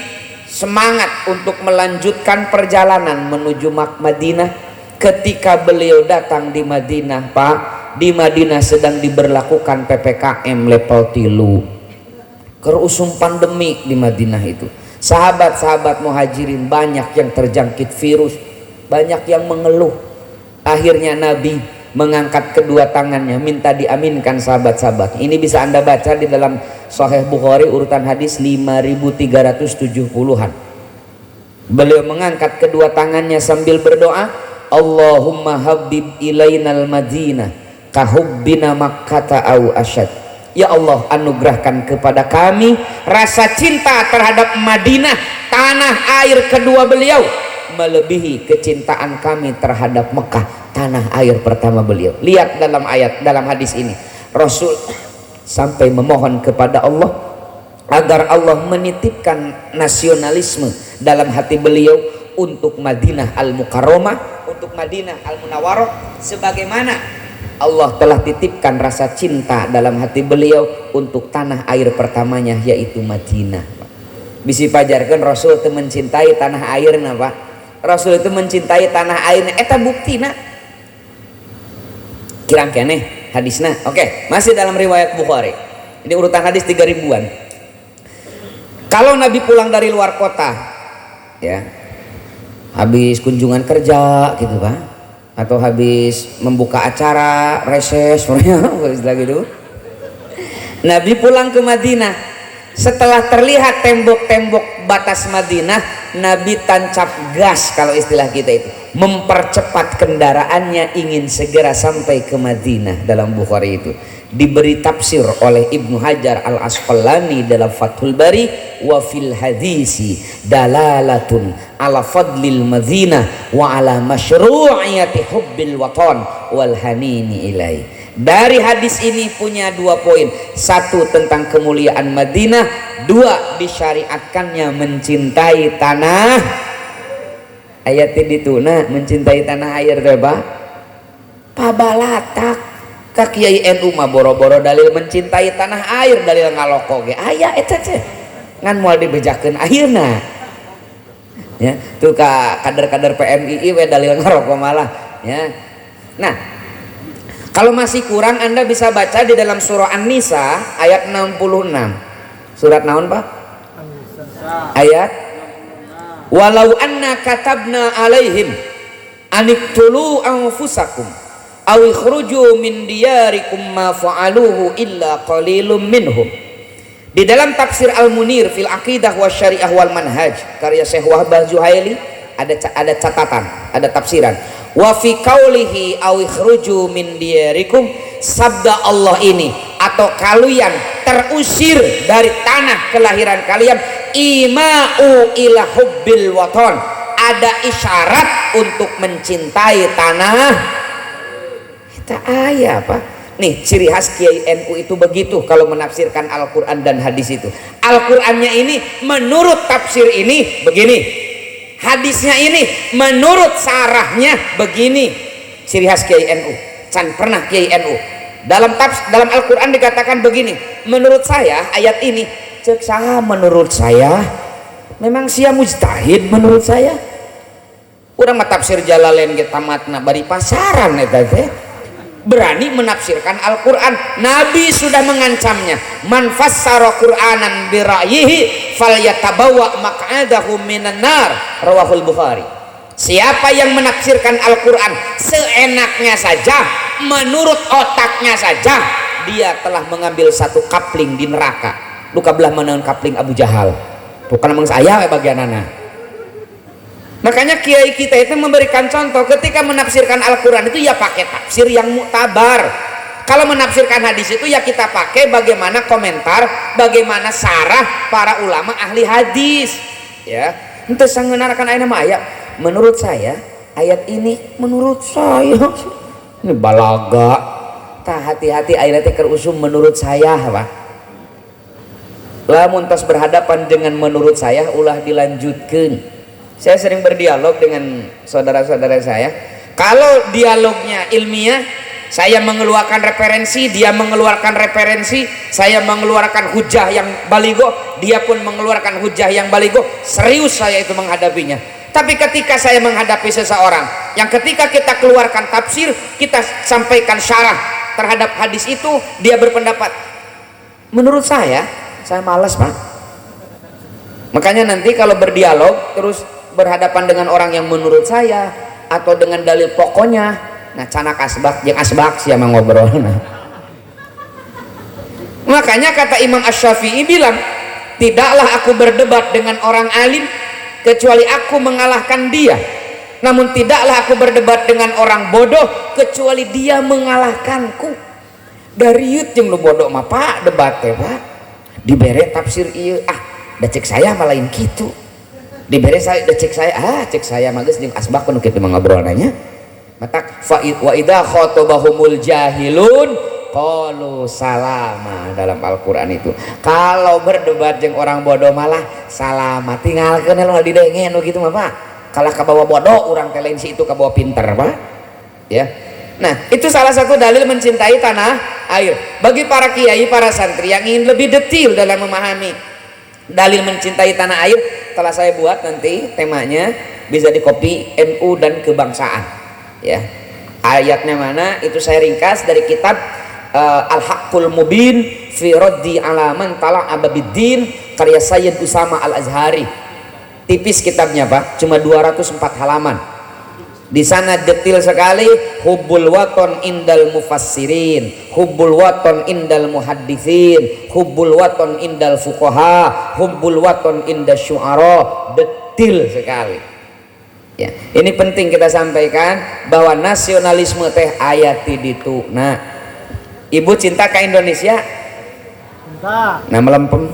semangat untuk melanjutkan perjalanan menuju Madinah. Ketika beliau datang di Madinah, Pak, di Madinah sedang diberlakukan PPKM level 3. Kerusung pandemi di Madinah itu. Sahabat-sahabat muhajirin banyak yang terjangkit virus, banyak yang mengeluh. Akhirnya Nabi mengangkat kedua tangannya minta diaminkan sahabat-sahabat. Ini bisa Anda baca di dalam Sahih Bukhari urutan hadis 5370-an. Beliau mengangkat kedua tangannya sambil berdoa, Allahumma habib ilainal madinah kahubbina makkata au asyad. Ya Allah, anugerahkan kepada kami rasa cinta terhadap Madinah, tanah air kedua beliau, melebihi kecintaan kami terhadap Mekah, tanah air pertama beliau. Lihat dalam ayat, dalam hadis ini Rasul sampai memohon kepada Allah agar Allah menitipkan nasionalisme dalam hati beliau untuk Madinah Al-Mukarramah, untuk Madinah Al-Munawwarah, sebagaimana Allah telah titipkan rasa cinta dalam hati beliau untuk tanah air pertamanya, yaitu Madinah. Bisa pajarkan Rasul itu mencintai tanah airnya, Pak. Rasul itu mencintai tanah airnya, eta buktina kirang keneh hadisna. Oke, masih dalam riwayat Bukhari, ini urutan hadis 3000-an. Kalau Nabi pulang dari luar kota, ya, habis kunjungan kerja gitu, Pak, atau habis membuka acara reses lagi itu, Nabi pulang ke Madinah. Setelah terlihat tembok-tembok batas Madinah, Nabi tancap gas, kalau istilah kita itu, mempercepat kendaraannya ingin segera sampai ke Madinah. Dalam Bukhari itu diberi tafsir oleh Ibnu Hajar Al-Asqalani dalam Fathul Bari, wa fil hadisi dalalatun ala fadlil Madinah wa ala masyru'iyati hubbil watan wal hanini ilai. Dari hadis ini punya 2 poin. 1 tentang kemuliaan Madinah, 2 disyariatkannya mencintai tanah ayat itu. Nah, mencintai tanah air teh, Pak, pabalatak ka Kiai NU mah boro-boro dalil mencintai tanah air, dalil ngaloko ge aya eta teh ngan moal dibejakeun ayeuna. Ya, tuh ka kader-kader PMII we dalil ngaroko malah, ya. Nah, kalau masih kurang Anda bisa baca di dalam surah An-Nisa ayat 66. Surat naon, Pak? Ayat walau anna katabna alaihim aniktulu anfusakum aw ikhruju min diyarikum ma fa'aluhu illa qalilum minhum. Di dalam tafsir Al-Munir fil Aqidah wa Syariah wal Manhaj karya Syekh Wahbah Zuhaili ada catatan, ada tafsiran. Wa fi qaulihi aw ikhruju min diyarikum, sabda Allah ini, atau kalian terusir dari tanah kelahiran kalian, ima'u ila hubbil watan, ada isyarat untuk mencintai tanah. Kita ayah apa? Nih ciri khas Kiai NU itu begitu kalau menafsirkan Al-Quran dan hadis itu. Al-Qurannya ini menurut tafsir ini begini, hadisnya ini menurut sarahnya begini. Ciri khas Kiai NU, can pernah Kiai NU dalam Al-Quran dikatakan begini, menurut saya ayat ini cek saha menurut saya, memang sia mujtahid menurut saya. Urang mah tafsir Jalalain ge tamatna bari pasaran eta teh. Berani menafsirkan Al-Quran. Nabi sudah mengancamnya, man fassara Qur'anan bi ra'yihi falyatabawa maq'adahu minan nar, rawahul Bukhari. Siapa yang menafsirkan Al-Quran seenaknya saja, menurut otaknya saja, dia telah mengambil satu kapling di neraka. Luka belah menaun kapling Abu Jahal. Bukan emang saya bagian anak. Makanya kiai kita itu memberikan contoh ketika menafsirkan Al-Quran itu ya pakai tafsir yang muktabar. Kalau menafsirkan hadis itu ya kita pakai bagaimana komentar, bagaimana sarah para ulama ahli hadis. Ya, itu sangenarakan ayat nama ayat. Menurut saya ayat ini, menurut saya ini balaga. Tah hati-hati ayatnya kerusum menurut saya apa? Lamun tos berhadapan dengan menurut saya ulah dilanjutkan. Saya sering berdialog dengan saudara-saudara saya. Kalau dialognya ilmiah, saya mengeluarkan referensi, dia mengeluarkan referensi, saya mengeluarkan hujah yang baligo, dia pun mengeluarkan hujah yang baligo. Serius saya itu menghadapinya. Tapi ketika saya menghadapi seseorang yang ketika kita keluarkan tafsir, kita sampaikan syarah terhadap hadis itu, dia berpendapat menurut saya malas Pak. Makanya nanti kalau berdialog terus berhadapan dengan orang yang menurut saya atau dengan dalil pokoknya, nah canak asbak yang asbak siapa ngobrol. Nah. Makanya kata Imam Asy-Syafi'i bilang, tidaklah aku berdebat dengan orang alim kecuali aku mengalahkan dia, namun tidaklah aku berdebat dengan orang bodoh kecuali dia mengalahkanku. Dari yut jeung nu bodoh mah Pak debat teh Pak dibere tafsir ieu da cek saya malah lain kitu. Diberi saya cek saya magis jeung asbak nu kitu ngobrol nanya matak wa idza khatabahumul jahilun qalu salama. Dalam Al-Qur'an itu kalau berdebat jeung orang bodoh malah salama, tinggalkeun lu didengen nu kitu mah Pak. Kalah kabawa bodoh urang teh lain si itu kabawa pinter Pak. Ya. Nah, itu salah satu dalil mencintai tanah air. Bagi para kiai, para santri yang ingin lebih detail dalam memahami dalil mencintai tanah air, telah saya buat nanti temanya bisa di copy NU dan kebangsaan ya. Ayatnya mana itu saya ringkas dari kitab Al-Haqqul Mubin fi raddi ala man tala ababiddin karya Sayyid Usama Al-Azhari. Tipis kitabnya Pak, cuma 204 halaman. Di sana detail sekali hubbul waton indal mufassirin, hubbul waton indal muhadditsin, hubbul waton indal fuqaha, hubbul waton indal syu'ara, detail sekali. Ya, ini penting kita sampaikan bahwa nasionalisme teh ayati ditu. Nah, Ibu cinta ke Indonesia? Cinta. Nah melempem.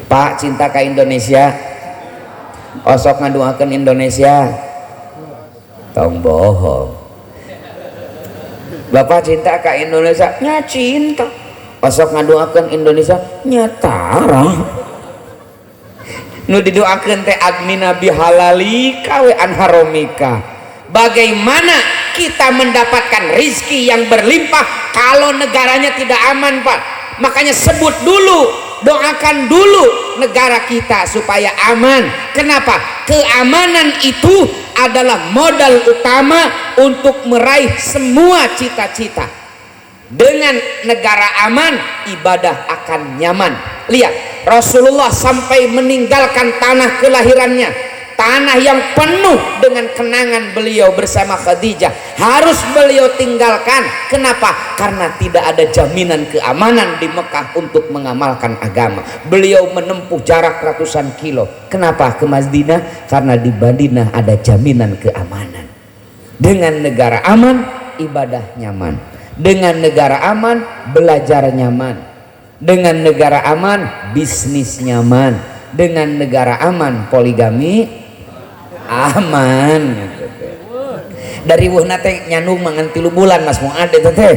Pak cinta ke Indonesia? Osok ngaduakeun Indonesia. Tong bohong. Bapak cinta ke Indonesia? Nya cinta. Osok ngadoakeun Indonesia? Nya tara. Nu didoakeun teh agmina bihalalika wa anharomika. Bagaimana kita mendapatkan rizki yang berlimpah kalau negaranya tidak aman Pak? Makanya sebut dulu, doakan dulu negara kita supaya aman. Kenapa? Keamanan itu adalah modal utama untuk meraih semua cita-cita. Dengan negara aman, ibadah akan nyaman. Lihat, Rasulullah sampai meninggalkan tanah kelahirannya, tanah yang penuh dengan kenangan beliau bersama Khadijah, harus beliau tinggalkan. Kenapa? Karena tidak ada jaminan keamanan di Mekah untuk mengamalkan agama. Beliau menempuh jarak ratusan kilo. Kenapa? Ke Madinah? Karena di Madinah ada jaminan keamanan. Dengan negara aman, ibadah nyaman. Dengan negara aman, belajar nyaman. Dengan negara aman, bisnis nyaman. Dengan negara aman, poligami aman. Dari wuhna teh nyandung mangan 3 bulan Mas Muad eta teh.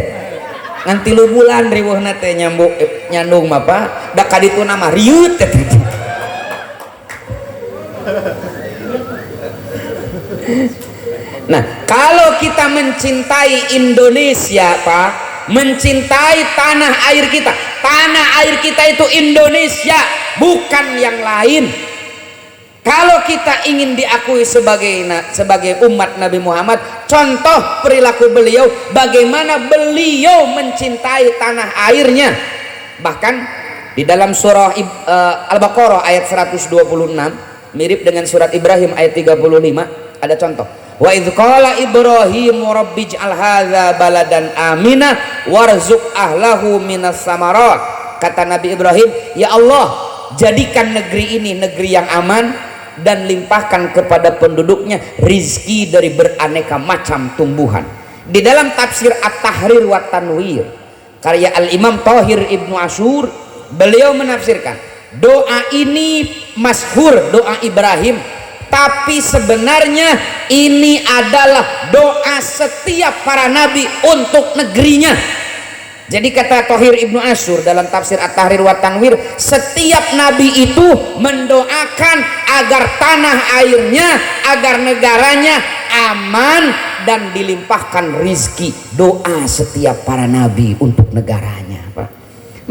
Ngan 3 bulan dari wuhna teh nyandung mah Pak, da kadituna mah riut teh. Nah, kalau kita mencintai Indonesia Pak, mencintai tanah air kita. Tanah air kita itu Indonesia, bukan yang lain. Kalau kita ingin diakui sebagai umat Nabi Muhammad, contoh perilaku beliau, bagaimana beliau mencintai tanah airnya. Bahkan di dalam surah Al-Baqarah ayat 126, mirip dengan surat Ibrahim ayat 35, ada contoh. Wa idz qala Ibrahimu rabbij'al hadza baladan amina warzuq ahlahu minas samarat. Kata Nabi Ibrahim, ya Allah, jadikan negeri ini negeri yang aman dan limpahkan kepada penduduknya rizki dari beraneka macam tumbuhan. Di dalam tafsir At-Tahrir wa Tanwir karya Al-Imam Thahir Ibnu Asyur, beliau menafsirkan doa ini masyhur, doa Ibrahim, tapi sebenarnya ini adalah doa setiap para nabi untuk negerinya. Jadi kata Thahir Ibnu Asyur dalam tafsir At-Tahrir wa Tanwir, setiap nabi itu mendoakan agar tanah airnya, agar negaranya aman dan dilimpahkan rizki. Doa setiap para nabi untuk negaranya, Pak.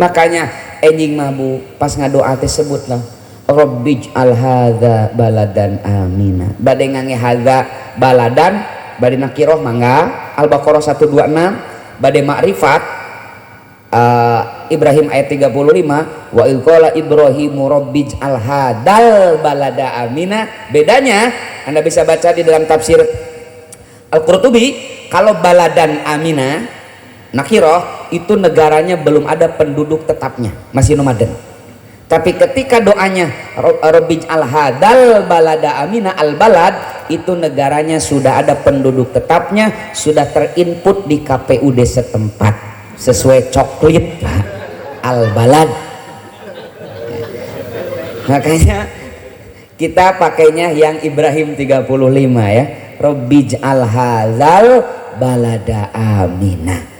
Makanya enjing mabu pas ngadoa tersebut lah, Rabbij'al hadza baladan amina. Bade ngange hadza baladan, bade nakiroh mangga Al-Baqarah 126, bade makrifat Ibrahim ayat 35, wa idz qala Ibrahimu rabbij'al hadzal balada amina. Bedanya Anda bisa baca di dalam tafsir Al-Qurtubi, kalau baladan amina nakiroh itu negaranya belum ada penduduk tetapnya, masih nomaden. Tapi ketika doanya rabbij'al hadzal balada amina, al balad itu negaranya sudah ada penduduk tetapnya, sudah terinput di KPUD setempat sesuai coklit, Pak, al-balad. Makanya kita pakainya yang Ibrahim 35 ya, Rabbij'al hadzal balada amina.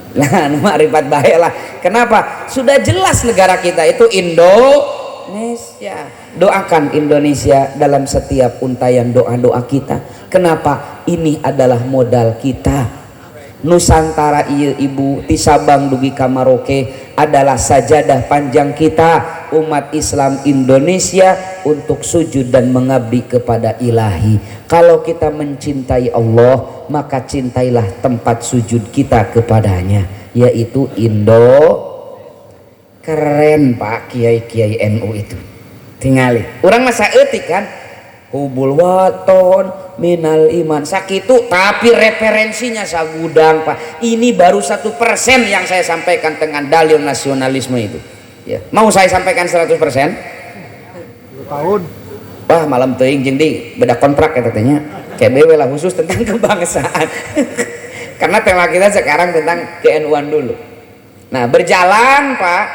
Nah, makrifat bae lah. Kenapa? Sudah jelas negara kita itu Indonesia. Doakan Indonesia dalam setiap untayan doa-doa kita. Kenapa? Ini adalah modal kita. Nusantara iya ibu ti Sabang dugi ka Maroke adalah sajadah panjang kita umat Islam Indonesia untuk sujud dan mengabdi kepada Ilahi. Kalau kita mencintai Allah, maka cintailah tempat sujud kita kepadanya, yaitu Indo. Keren Pak kiai-kiai NU itu. Tingali orang masa etik kan, hubul waton minal iman sakitu, tapi referensinya sagudang Pak. Ini baru 1% yang saya sampaikan dengan dalil nasionalisme itu ya. Mau saya sampaikan 100%? 2 tahun wah malam teuing jeung di beda kontrak ya katanya KBW lah khusus tentang kebangsaan. Karena tema kita sekarang tentang KNU-an dulu. Nah berjalan Pak,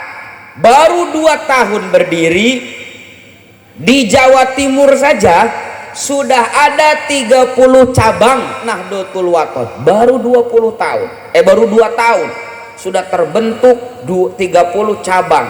baru 2 tahun berdiri di Jawa Timur saja sudah ada 30 cabang Nahdlatul Wathon. Baru 20 tahun, baru 2 tahun sudah terbentuk 30 cabang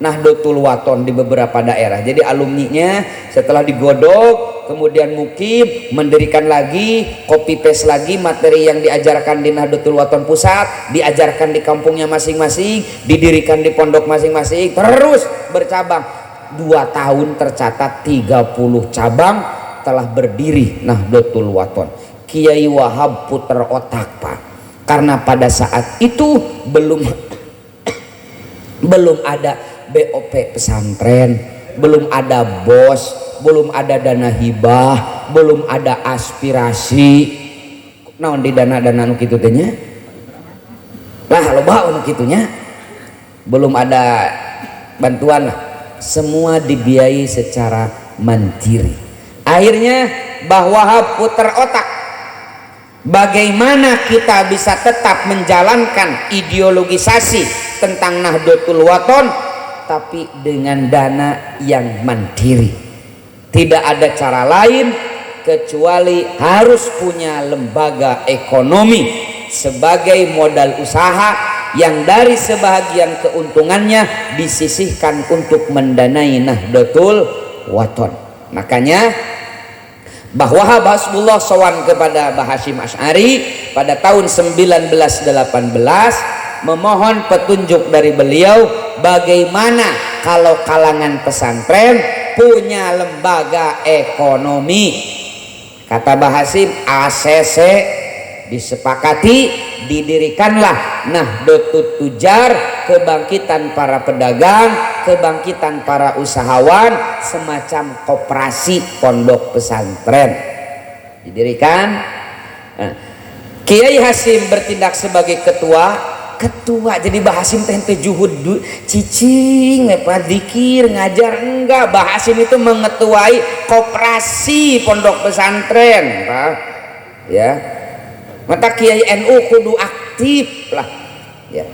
Nahdlatul Wathon di beberapa daerah. Jadi alumninya setelah digodok, kemudian mukim, mendirikan lagi, copy paste lagi materi yang diajarkan di Nahdlatul Wathon pusat, diajarkan di kampungnya masing-masing, didirikan di pondok masing-masing, terus bercabang. 2 tahun tercatat 30 cabang telah berdiri Nahdlatul Wathon. Kiai Wahab puter otak Pak, karena pada saat itu belum ada BOP pesantren, belum ada BOS, belum ada dana hibah, belum ada aspirasi. Naon di dana-dana nu kitu teh nya? Lah loba nu kitu nya. Belum ada bantuan lah. Semua dibiayai secara mandiri. Akhirnya Mbah Wahab puter otak, bagaimana kita bisa tetap menjalankan ideologisasi tentang Nahdlatul Wathon tapi dengan dana yang mandiri. Tidak ada cara lain kecuali harus punya lembaga ekonomi sebagai modal usaha yang dari sebahagian keuntungannya disisihkan untuk mendanai Nahdlatul Wathon. Makanya bahwa Hasbullah sowan kepada Mbah Hasyim Asy'ari pada tahun 1918 memohon petunjuk dari beliau bagaimana kalau kalangan pesantren punya lembaga ekonomi. Kata Mbah Hasyim, ACC disepakati didirikanlah Nahdlatul Tujar, kebangkitan para pedagang, kebangkitan para usahawan, semacam koperasi pondok pesantren didirikan. Nah, Kiai Hasyim bertindak sebagai ketua. Jadi Mbah Hasyim teh juhud cicing apa dikir ngajar enggak. Mbah Hasyim itu mengetuai koperasi pondok pesantren, Pak. Ya. Mata Kiai NU kudu aktif lah. Ya.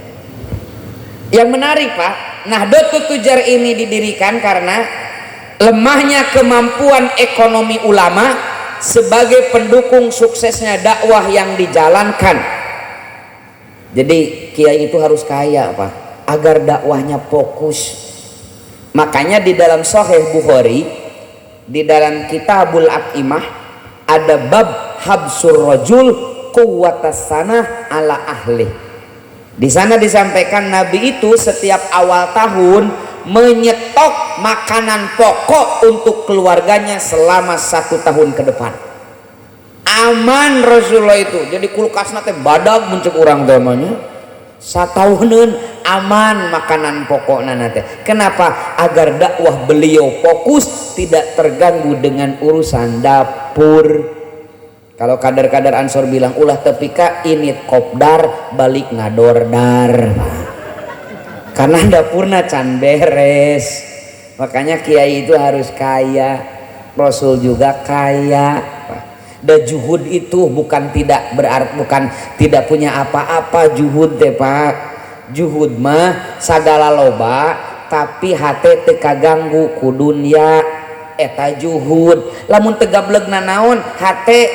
Yang menarik, Pak, Nahdlatul Tujar ini didirikan karena lemahnya kemampuan ekonomi ulama sebagai pendukung suksesnya dakwah yang dijalankan. Jadi kiai itu harus kaya, Pak, agar dakwahnya fokus. Makanya di dalam Sahih Bukhari, di dalam Kitabul At'imah ada bab habsur rajul quwwatas sanah ala ahli. Di sana disampaikan Nabi itu setiap awal tahun menyetok makanan pokok untuk keluarganya selama 1 tahun ke depan. Aman Rasulullah itu. Jadi kulkasna teh badag muncul orang namanya. Satahunan aman makanan pokok nanti. Kenapa? Agar dakwah beliau fokus, tidak terganggu dengan urusan dapur. Kalau kader-kader Ansor bilang ulah tepika ini kopdar balik ngadordar, karena dapurna can beres. Makanya kiai itu harus kaya, Rasul juga kaya. Dan juhud itu bukan tidak berarti bukan tidak punya apa-apa. Juhud teh, Pak, juhud mah sagala loba tapi hate teu kaganggu ku dunya, eta juhud. Lamun teu gablegna naon hate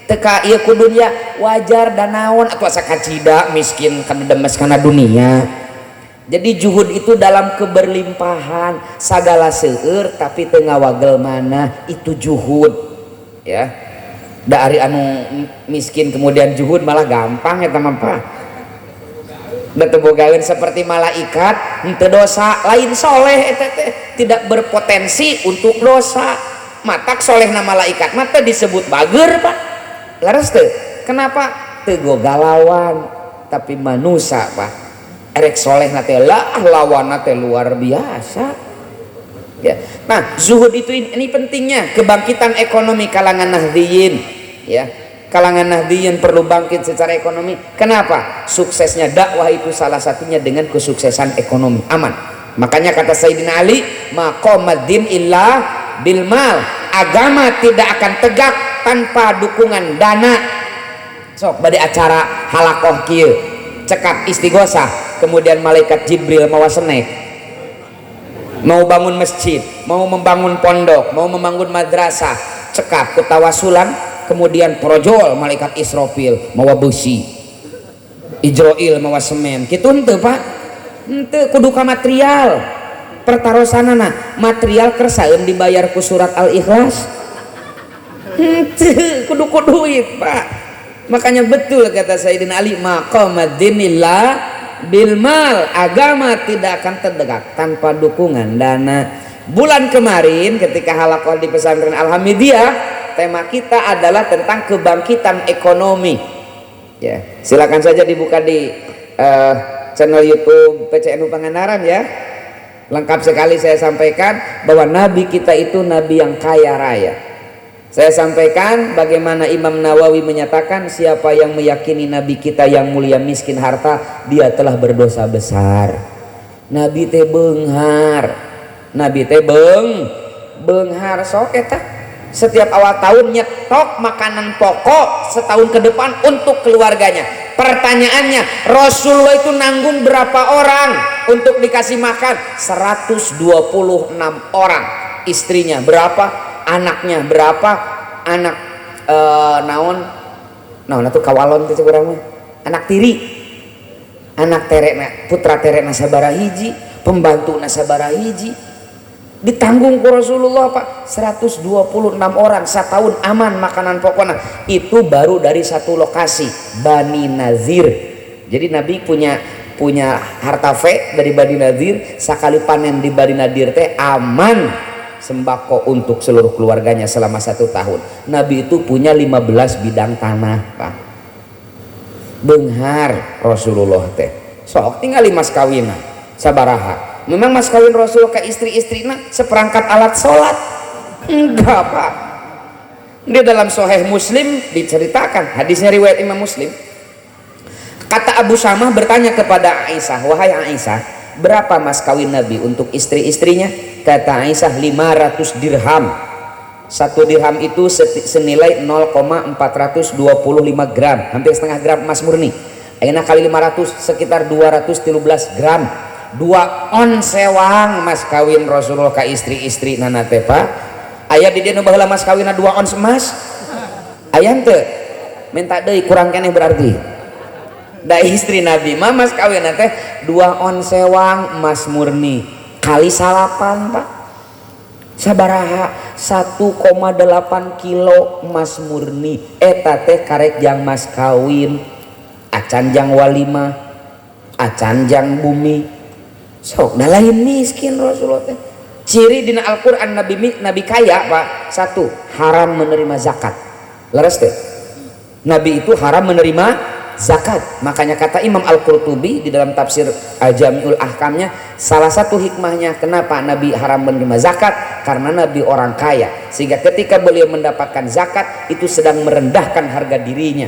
teka ieu ku dunya wajar dan naon atuh asa kacida miskin kana demes kana dunia. Jadi juhud itu dalam keberlimpahan, sagala seueur tapi teu ngawagel mana, itu juhud ya. Dari anu miskin kemudian juhud malah gampang ya teman Pak. Batu bogaweun seperti malaikat henteu dosa, lain soleh eta teh tidak berpotensi untuk dosa. Matak solehna malaikat mah teh disebut bager, Pak. Laras teh kenapa teu galawan tapi manusia, Pak. Erek solehna teh lah lawanna teh luar biasa. Ya. Nah, zuhud itu ini pentingnya kebangkitan ekonomi kalangan Nahdliyin, ya. Kalangan Nahdliyin perlu bangkit secara ekonomi. Kenapa? Suksesnya dakwah itu salah satunya dengan kesuksesan ekonomi, aman. Makanya kata Sayyidina Ali, maqamaddin illa bil mal. Agama tidak akan tegak tanpa dukungan dana. Sok bade acara halakoh kieu, cekap istighosah, kemudian malaikat Jibril mawa senek. Mau bangun masjid, mau membangun pondok, mau membangun madrasah, cekap ketawasulan, kemudian projol malaikat Israfil mawa besi, Ijroil mawa semen, gitu ente Pak, ente kudu ka material, pertarosanana material kersaeun dibayar ku surat Al-Ikhlas, ente kudu duit Pak. Makanya betul kata Sayyidina Ali, maqamaddinillah bilmal, agama tidak akan tertegak tanpa dukungan dana. Bulan kemarin ketika halakoh di pesantren Al-Hamidiyah, tema kita adalah tentang kebangkitan ekonomi. Ya, silakan saja dibuka di channel YouTube PCNU Pangandaran ya. Lengkap sekali saya sampaikan bahwa Nabi kita itu Nabi yang kaya raya. Saya sampaikan bagaimana Imam Nawawi menyatakan siapa yang meyakini Nabi kita yang mulia miskin harta, dia telah berdosa besar. Nabi teh beunghar, Nabi teh beunghar sok eta. Setiap awal tahun nyetok makanan pokok setahun ke depan untuk keluarganya. Pertanyaannya, Rasulullah itu nanggung berapa orang untuk dikasih makan? 126 orang. Istrinya berapa? Anaknya berapa? Anak naon itu kawalon itu kurang anak tiri, anak terek putra terek nasabara hiji, pembantu nasabara hiji. ditanggung ku Rasulullah Pak 126 orang setahun aman makanan pokoknya. Itu baru dari satu lokasi Bani Nazir. Jadi Nabi punya harta fe dari Bani Nadir, sekali panen di Bani Nadir teh aman sembako untuk seluruh keluarganya selama 1 tahun. Nabi itu punya 15 bidang tanah Pak. Beunghar Rasulullah teh sok tinggali mas kawinan sabaraha. Memang mas kawin Rasul ke istri-istrina seperangkat alat sholat? Enggak Pak. Di dalam Sahih Muslim diceritakan, hadisnya riwayat Imam Muslim. Kata Abu Samah bertanya kepada Aisyah, wahai Aisyah, berapa mas kawin Nabi untuk istri-istrinya? Kata Aisyah 500 dirham. 1 dirham itu senilai 0,425 gram, hampir setengah gram emas murni. Ayeuna kali 500 sekitar 213 gram. 2 on sewang mas kawin Rasulullah ka istri-istri nana teh Pak. Aya di dieu nu baheula mas kawinna 2 ons emas? Aya teu? Minta deui kurang keneh berarti. Da istri Nabi mah mas kawinna teh 2 on sewang emas murni kali 8 Pak. Sabaraha 1,8 kilo emas murni. Eta teh karek jang mas kawin, acan jang walimah, acan jang bumi. Sok lain miskin Rasulullah teh. Ciri dina Al-Qur'an Nabi kaya Pak. 1, haram menerima zakat. Leres teh. Nabi itu haram menerima zakat. Makanya kata Imam Al-Qurtubi di dalam tafsir Al-Jami'ul Ahkamnya, salah satu hikmahnya kenapa Nabi haram menerima zakat, karena Nabi orang kaya, sehingga ketika beliau mendapatkan zakat itu sedang merendahkan harga dirinya.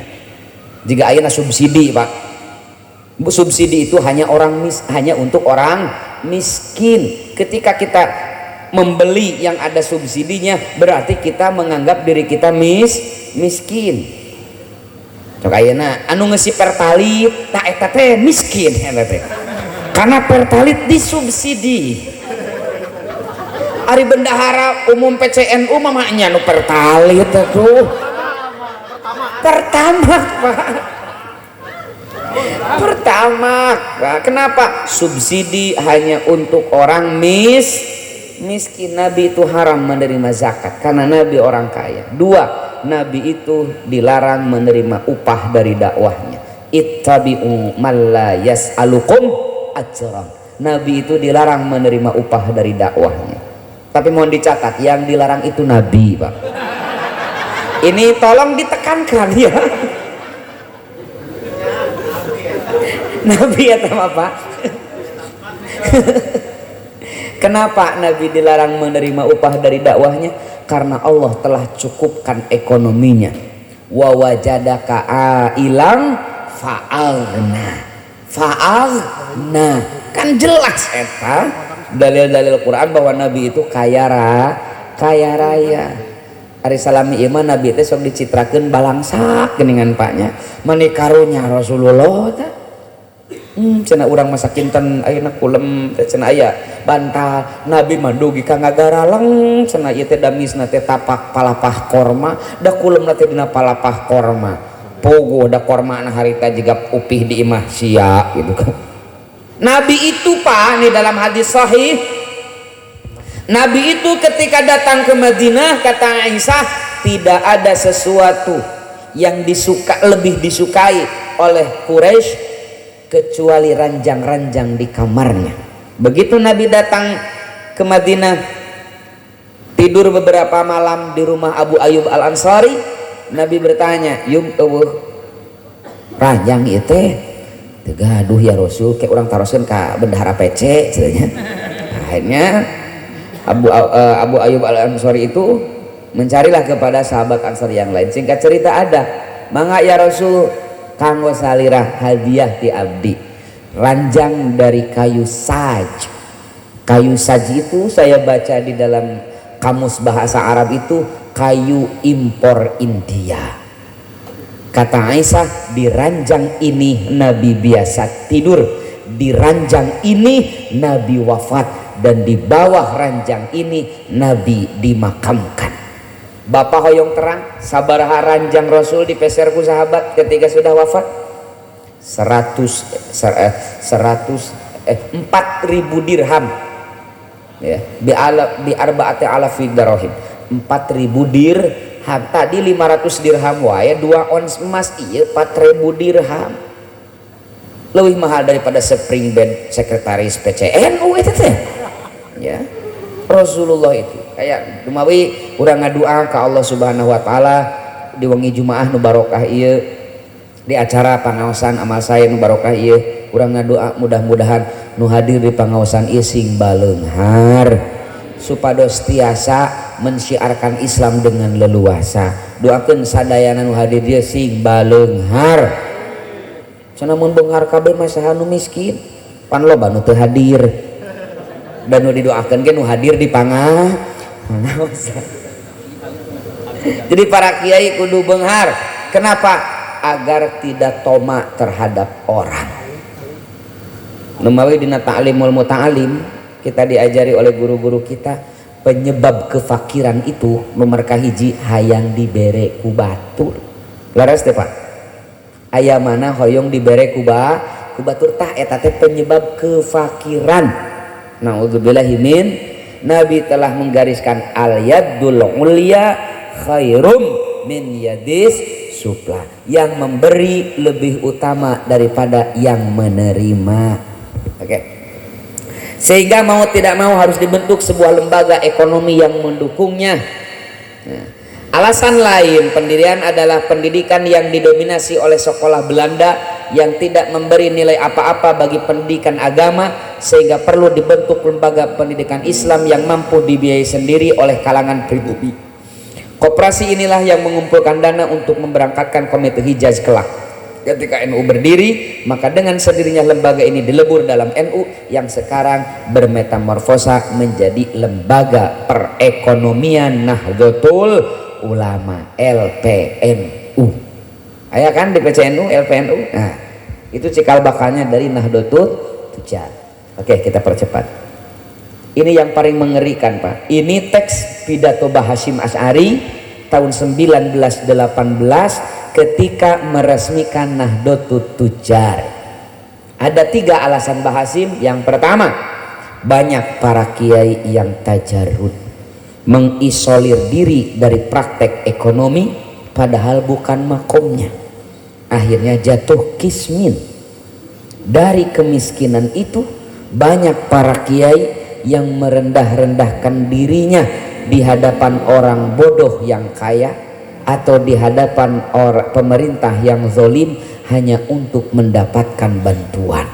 Jika ayeuna subsidi Pak, subsidi itu hanya untuk orang miskin. Ketika kita membeli yang ada subsidinya, berarti kita menganggap diri kita miskin. Cok ayeuna anu ngeusi pertalit tak eta teh miskin eta teh. Karena pertalit disubsidi. Ari bendahara umum PCNU mamanya nu pertalit atuh. Pertama Pak. Pertama, kenapa? Subsidi hanya untuk orang miskin. Nabi itu haram menerima zakat karena Nabi orang kaya. 2, Nabi itu dilarang menerima upah dari dakwahnya. Ittabi'u man la yas'alukum ajran. Nabi itu dilarang menerima upah dari dakwahnya. Tapi mohon dicatat, yang dilarang itu Nabi Pak. Ini tolong ditekankan ya. Nabi atau apa? Kenapa Nabi dilarang menerima upah dari dakwahnya? Karena Allah telah cukupkan ekonominya. Wa wajadaka ailang fa'alna. Kan jelas eta dalil-dalil Quran bahwa Nabi itu kaya raya. Ari salami iman Nabi teh sok dicitrakeun balangsak geuningan paknya. Mani karunya Rasulullah teh. Cenah urang masa kinten ayeuna kulem cenah aya bantal Nabi mah dugi ka ngagaraleng cenah ieu teh damisna teh tapak palapah korma da kulemna teh dina palapah korma pogo da kormana harita jiga upih di imah sia gitu kan. Nabi itu Pak, nih dalam hadis sahih, Nabi itu ketika datang ke Madinah kata Aisyah tidak ada sesuatu yang lebih disukai oleh Quraisy kecuali ranjang-ranjang di kamarnya. Begitu Nabi datang ke Madinah, tidur beberapa malam di rumah Abu Ayyub Al-Ansari, Nabi bertanya, ranjang ieu teh teu gaduh ya Rasul, kayak orang taroskeun ka bendahara PC cenanya. Akhirnya Abu Ayyub Al-Ansari itu mencarilah kepada sahabat Ansar yang lain. Singkat cerita ada, mangga ya Rasul, kanggo salirah hadiah ti abdi ranjang dari kayu saj. Kayu saj itu saya baca di dalam kamus bahasa Arab itu kayu impor India. Kata Aisyah, di ranjang ini Nabi biasa tidur, di ranjang ini Nabi wafat, dan di bawah ranjang ini Nabi dimakamkan. Bapak hoyong terang sabaraha ranjang Rasul dipeser ku sahabat ketika sudah wafat? 4.000 dirham. ya, bi arbaati alafi dirham, 4.000 dirham. Tadi 500 dirham wae 2 ons emas, iya 4.000 dirham. Lebih mahal daripada spring bed sekretaris PCNU itu teh. Ya. Rasulullah itu kayak dumawi urang ngadua ka Allah Subhanahu wa taala di wengi Jumaah nu barokah ieu, di acara pangaosan amal saya nu barokah ieu, urang ngadua mudah-mudahan nu hadir di pangaosan ieu sing baleunghar supados tiasa mensyiarkan Islam dengan leluasa. Doakeun sadayana nu hadir ieu sing baleunghar. Cenah mun beunghar kabeh mah saha nu miskin, pan loba nu teu hadir. Dan nu didoakeun ge nu hadir di pangaosan. Jadi para kiai kudu beunghar. Kenapa? Agar tidak tomak terhadap orang. Numawi dina ta'limul muta'alim kita diajari oleh guru-guru kita, penyebab kefakiran itu nomor kahiji hayang dibere ku batur. Laras teh Pak. Aya mana hoyong dibere ku batur tah eta teh penyebab kefakiran. Na'udzubillahi min. Nabi telah menggariskan al yadul ulya khairum min yadis supla. Yang memberi lebih utama daripada yang menerima. Oke. Sehingga mau tidak mau harus dibentuk sebuah lembaga ekonomi yang mendukungnya. Nah, alasan lain pendirian adalah pendidikan yang didominasi oleh sekolah Belanda yang tidak memberi nilai apa-apa bagi pendidikan agama, sehingga perlu dibentuk lembaga pendidikan Islam yang mampu dibiayai sendiri oleh kalangan pribumi. Koperasi inilah yang mengumpulkan dana untuk memberangkatkan komite Hijaz kelak. Ketika NU berdiri, maka dengan sendirinya lembaga ini dilebur dalam NU yang sekarang bermetamorfosa menjadi lembaga perekonomian Nahdlatul Ulama LPNU. Aya kan di PCNU, LPNU. Nah, itu cikal bakalnya dari Nahdlatul Tujar. Oke, kita percepat. Ini yang paling mengerikan, Pak. Ini teks pidato Mbah Hasyim Asy'ari tahun 1918 ketika meresmikan Nahdlatul Tujar. Ada 3 alasan Mbah Hasyim. Yang pertama, banyak para kiai yang tajarrud, mengisolir diri dari praktek ekonomi padahal bukan makomnya. Akhirnya jatuh kismin. Dari kemiskinan itu banyak para kiai yang merendah-rendahkan dirinya di hadapan orang bodoh yang kaya atau di hadapan pemerintah yang zalim hanya untuk mendapatkan bantuan.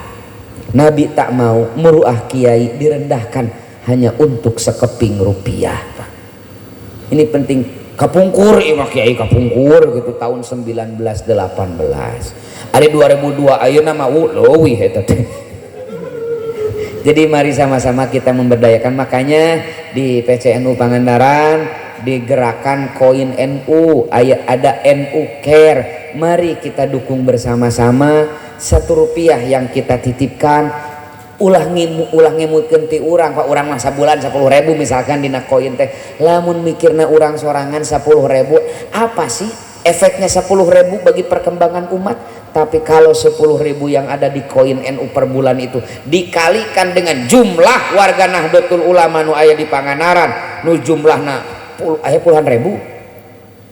Nabi tak mau muruah kiai direndahkan hanya untuk sekeping rupiah. Ini penting. Kapungkur imah kiai kapungkur gitu tahun 1918. Ada 2002 ayeuna mah leuwih eta teh. Jadi mari sama-sama kita memberdayakan, makanya di PCNU Pangandaran digerakkan koin NU, ada NU Care. Mari kita dukung bersama-sama. 1 rupiah yang kita titipkan ulah ngimukeun ti urang, Pak, urang mah sabulan 10.000 misalkan dina koin teh. Lamun mikirna urang sorangan 10.000, apa sih efeknya 10.000 bagi perkembangan umat? Tapi kalau 10.000 yang ada di koin NU per bulan itu dikalikan dengan jumlah warga Nahdlatul Ulama nu aya di Pangandaran, nu jumlahna aya puluhan ribu.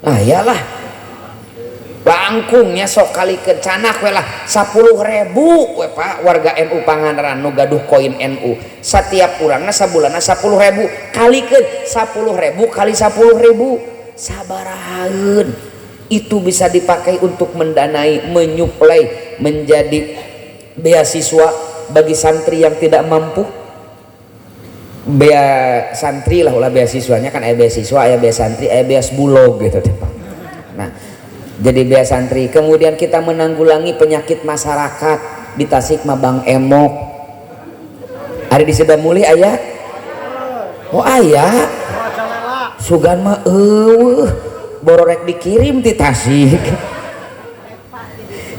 Ah iyalah. Bangkungnya sok kali ke canak we lah 10.000 we Pak warga NU Pangandaran nu gaduh koin NU. Setiap urangna sabulana 10.000 kalikeun 10.000 kali 10.000 sabarahaeun. Itu bisa dipakai untuk mendanai, menyuplai, menjadi beasiswa bagi santri yang tidak mampu. Santri lah ulah beasiswanya kan aya beasiswa, aya bea santri, aya beas bulog gitu Pak. Nah, jadi bea santri. Kemudian kita menanggulangi penyakit masyarakat di Tasik mah Bang Emok. Ada di Sidamuli aya? Oh aya. Sugan mah bororek dikirim di Tasik.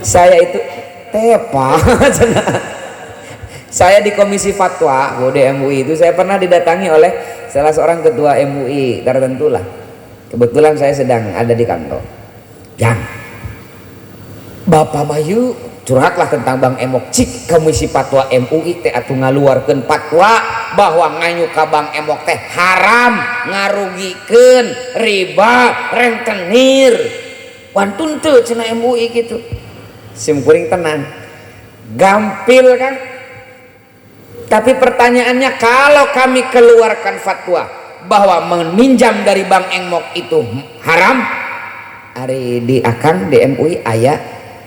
Saya itu tepa. Saya di Komisi Fatwa di MUI itu saya pernah didatangi oleh salah seorang ketua MUI tertentu lah. Kebetulan saya sedang ada di kantor. Yang Bapak Mayu curhatlah tentang Bang Emok. Cik Komisi Fatwa MUI teh atuh ngaluarkeun fatwa bahwa nganyuk ka Bang Emok teh haram, ngarugikeun, riba, rentenir. Wantun teu cenah MUI gitu. Sim kuring tenang. Gampil kan? Tapi pertanyaannya, kalau kami keluarkan fatwa bahwa meminjam dari Bang Emok itu haram, ari di akan di MUI aya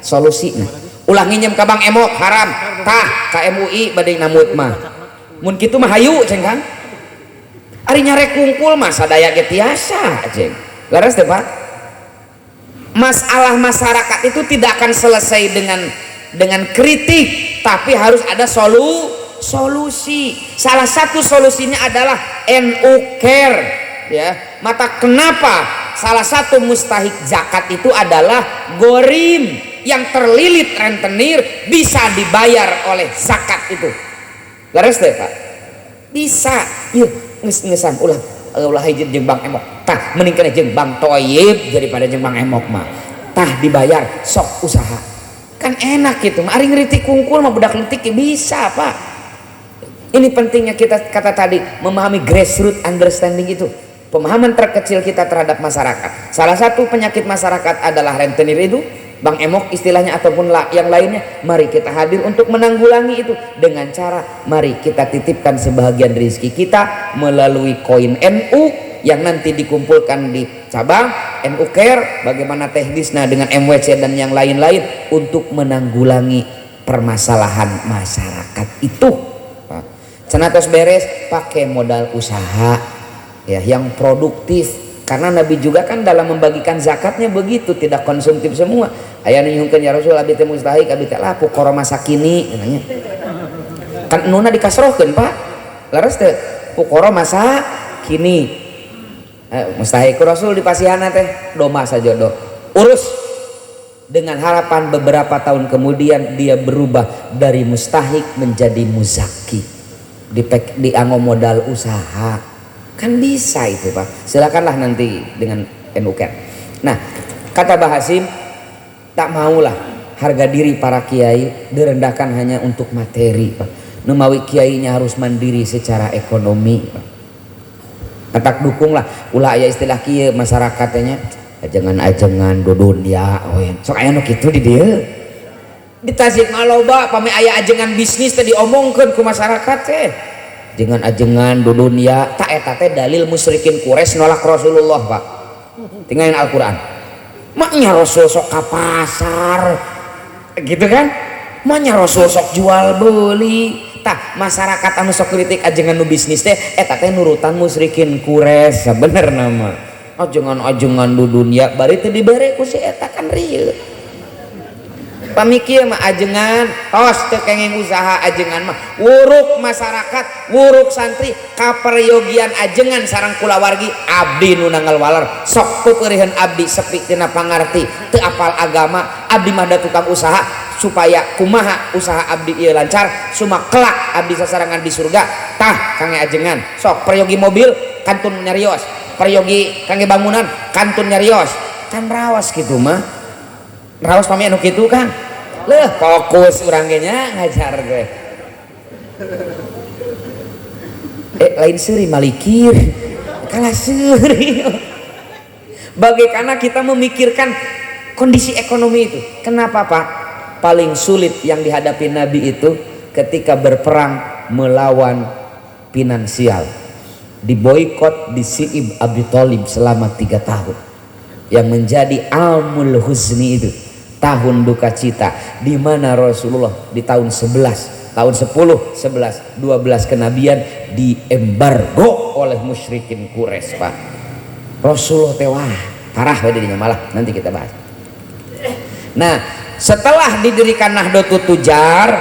solusina. Ulah nginjem ka Bang Emok haram, tah ka MUI bade namut mah mun kitu mah hayu ceng kan, ari nyarek kungkul mah sadaya ge tiasa ceng. Laras teh Pak, masalah masyarakat itu tidak akan selesai dengan kritik, tapi harus ada solusi. Salah satu solusinya adalah NU Care ya. Maka kenapa salah satu mustahik zakat itu adalah gorim yang terlilit rentenir bisa dibayar oleh zakat itu. Garis deh Pak, bisa. Iya ngesan ulah hijin jeung Bang Emok tah mending kana jeung Bang Toyib daripada jeung Bang Emok mah tah dibayar sok usaha kan enak gitu mah. Ari ngeritik kungkul mah budak leutik bisa Pak. Ini pentingnya kita kata tadi memahami grassroots understanding itu, pemahaman terkecil kita terhadap masyarakat. Salah satu penyakit masyarakat adalah rentenir itu, Bang Emok istilahnya ataupun yang lainnya. Mari kita hadir untuk menanggulangi itu dengan cara mari kita titipkan sebahagian rezeki kita melalui koin NU yang nanti dikumpulkan di cabang NU Care, bagaimana teknisnya dengan MWC dan yang lain-lain untuk menanggulangi permasalahan masyarakat itu. Cenatos beres pakai modal usaha ya yang produktif. Karena Nabi juga kan dalam membagikan zakatnya begitu, tidak konsumtif semua. Aya nu nyuhkeun ya Rasul abi teh mustahik, abi teh lah fuqara masakini katanya. Kan nuna dikasrohkeun Pak. Laras teh fuqara masakini. Mustahik Rasul dipasihana teh doma sajodoh. Urus dengan harapan beberapa tahun kemudian dia berubah dari mustahik menjadi muzaki. Dianggo modal usaha. Kan bisa itu Pak, silakanlah nanti dengan NU Care. Nah kata Mbah Hasim, tak maulah harga diri para kiai direndahkan hanya untuk materi Pak. Numawi kiainya harus mandiri secara ekonomi Pak. Katak dukunglah ulah aya istilah kieu masyarakatnya ajengan-ajengan dodon ya sok aya nu kitu di dieu. Di Tasikmalaya pame aya ajengan bisnis teh diomongkeun ku masyarakat teh. Dengan ajengan dunia tak eta teh dalil musyrikin Quraisy nolak Rasulullah Pak. Tinggalin Al-Quran. Maknya Rasul sok ka pasar gitu kan, maknya Rasul sok jual beli. Tah masyarakat anu sok kritik ajengan nu bisnis teh eta teh nurutan musyrikin Quraisy bener nama. Ajengan dunia bari teu dibere ku si eta kan rieu. Pamikir mah ajengan tos teu kenging usaha ajengan mah wuruk masyarakat, wuruk santri kaperyogian ajengan sareng kulawargi abdi nu nanggal waler sok peureureuhan abdi sepi tina pangarti teu apal agama abdi mah da tukang usaha supaya kumaha usaha abdi ieu lancar suma kelak abdi sasarangan di surga. Tah kangge ajengan sok peryogi mobil kantun nyarios, peryogi kangge bangunan kantun nyarios kan raos kitu mah. Raos pami anu kitu kan leuh fokus urang ge nya ngajar gue lain seuri malikir kalah seuri bagaimana kita memikirkan kondisi ekonomi itu. Kenapa Pak? Paling sulit yang dihadapi Nabi itu ketika berperang melawan finansial, diboikot di Si'ib Abi Thalib selama 3 tahun yang menjadi Amul Huzni itu tahun duka cita, di mana Rasulullah di tahun 11, tahun 10, 11, 12 kenabian diembargo oleh musyrikin Quraisy Pak. Rasulullah tewah parah wadidnya malah nanti kita bahas. Nah setelah didirikan Nahdlatul Tujar,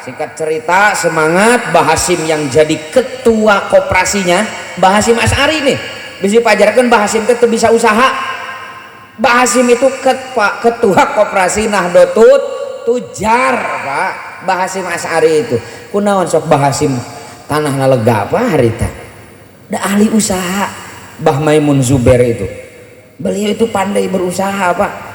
singkat cerita semangat Mbah Hasim yang jadi ketua koperasinya, Mbah Hasim Asy'ari nih bisa pajarkan Mbah Hasim itu bisa usaha. Mbah Hasim itu ketua koperasi Nahdlatul Tujar Pak. Mbah Hasim Asy'ari itu kunaon sok Mbah Hasim tanahna lega apa harita da ahli usaha. Mbah Maimun Zubair itu beliau itu pandai berusaha Pak.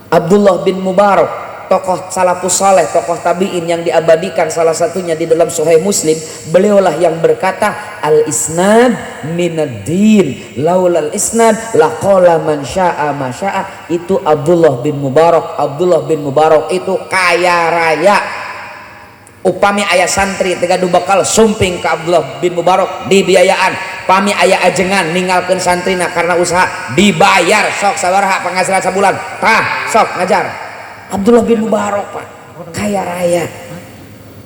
Abdullah bin Mubarak tokoh salafus saleh, tokoh tabi'in yang diabadikan salah satunya di dalam Sahih Muslim, beliaulah yang berkata al isnad minad din laulal isnad laqala man syaa ma syaa. Itu Abdullah bin Mubarak. Abdullah bin Mubarak itu kaya raya. Upami ayah santri tegadu bakal sumping ke Abdullah bin Mubarak dibiayaan, pami ayah ajengan ninggalkeun santrina karena usaha dibayar, sok sabaraha penghasilan sabulan tah sok ngajar. Abdullah bin Mubarak Pak kaya raya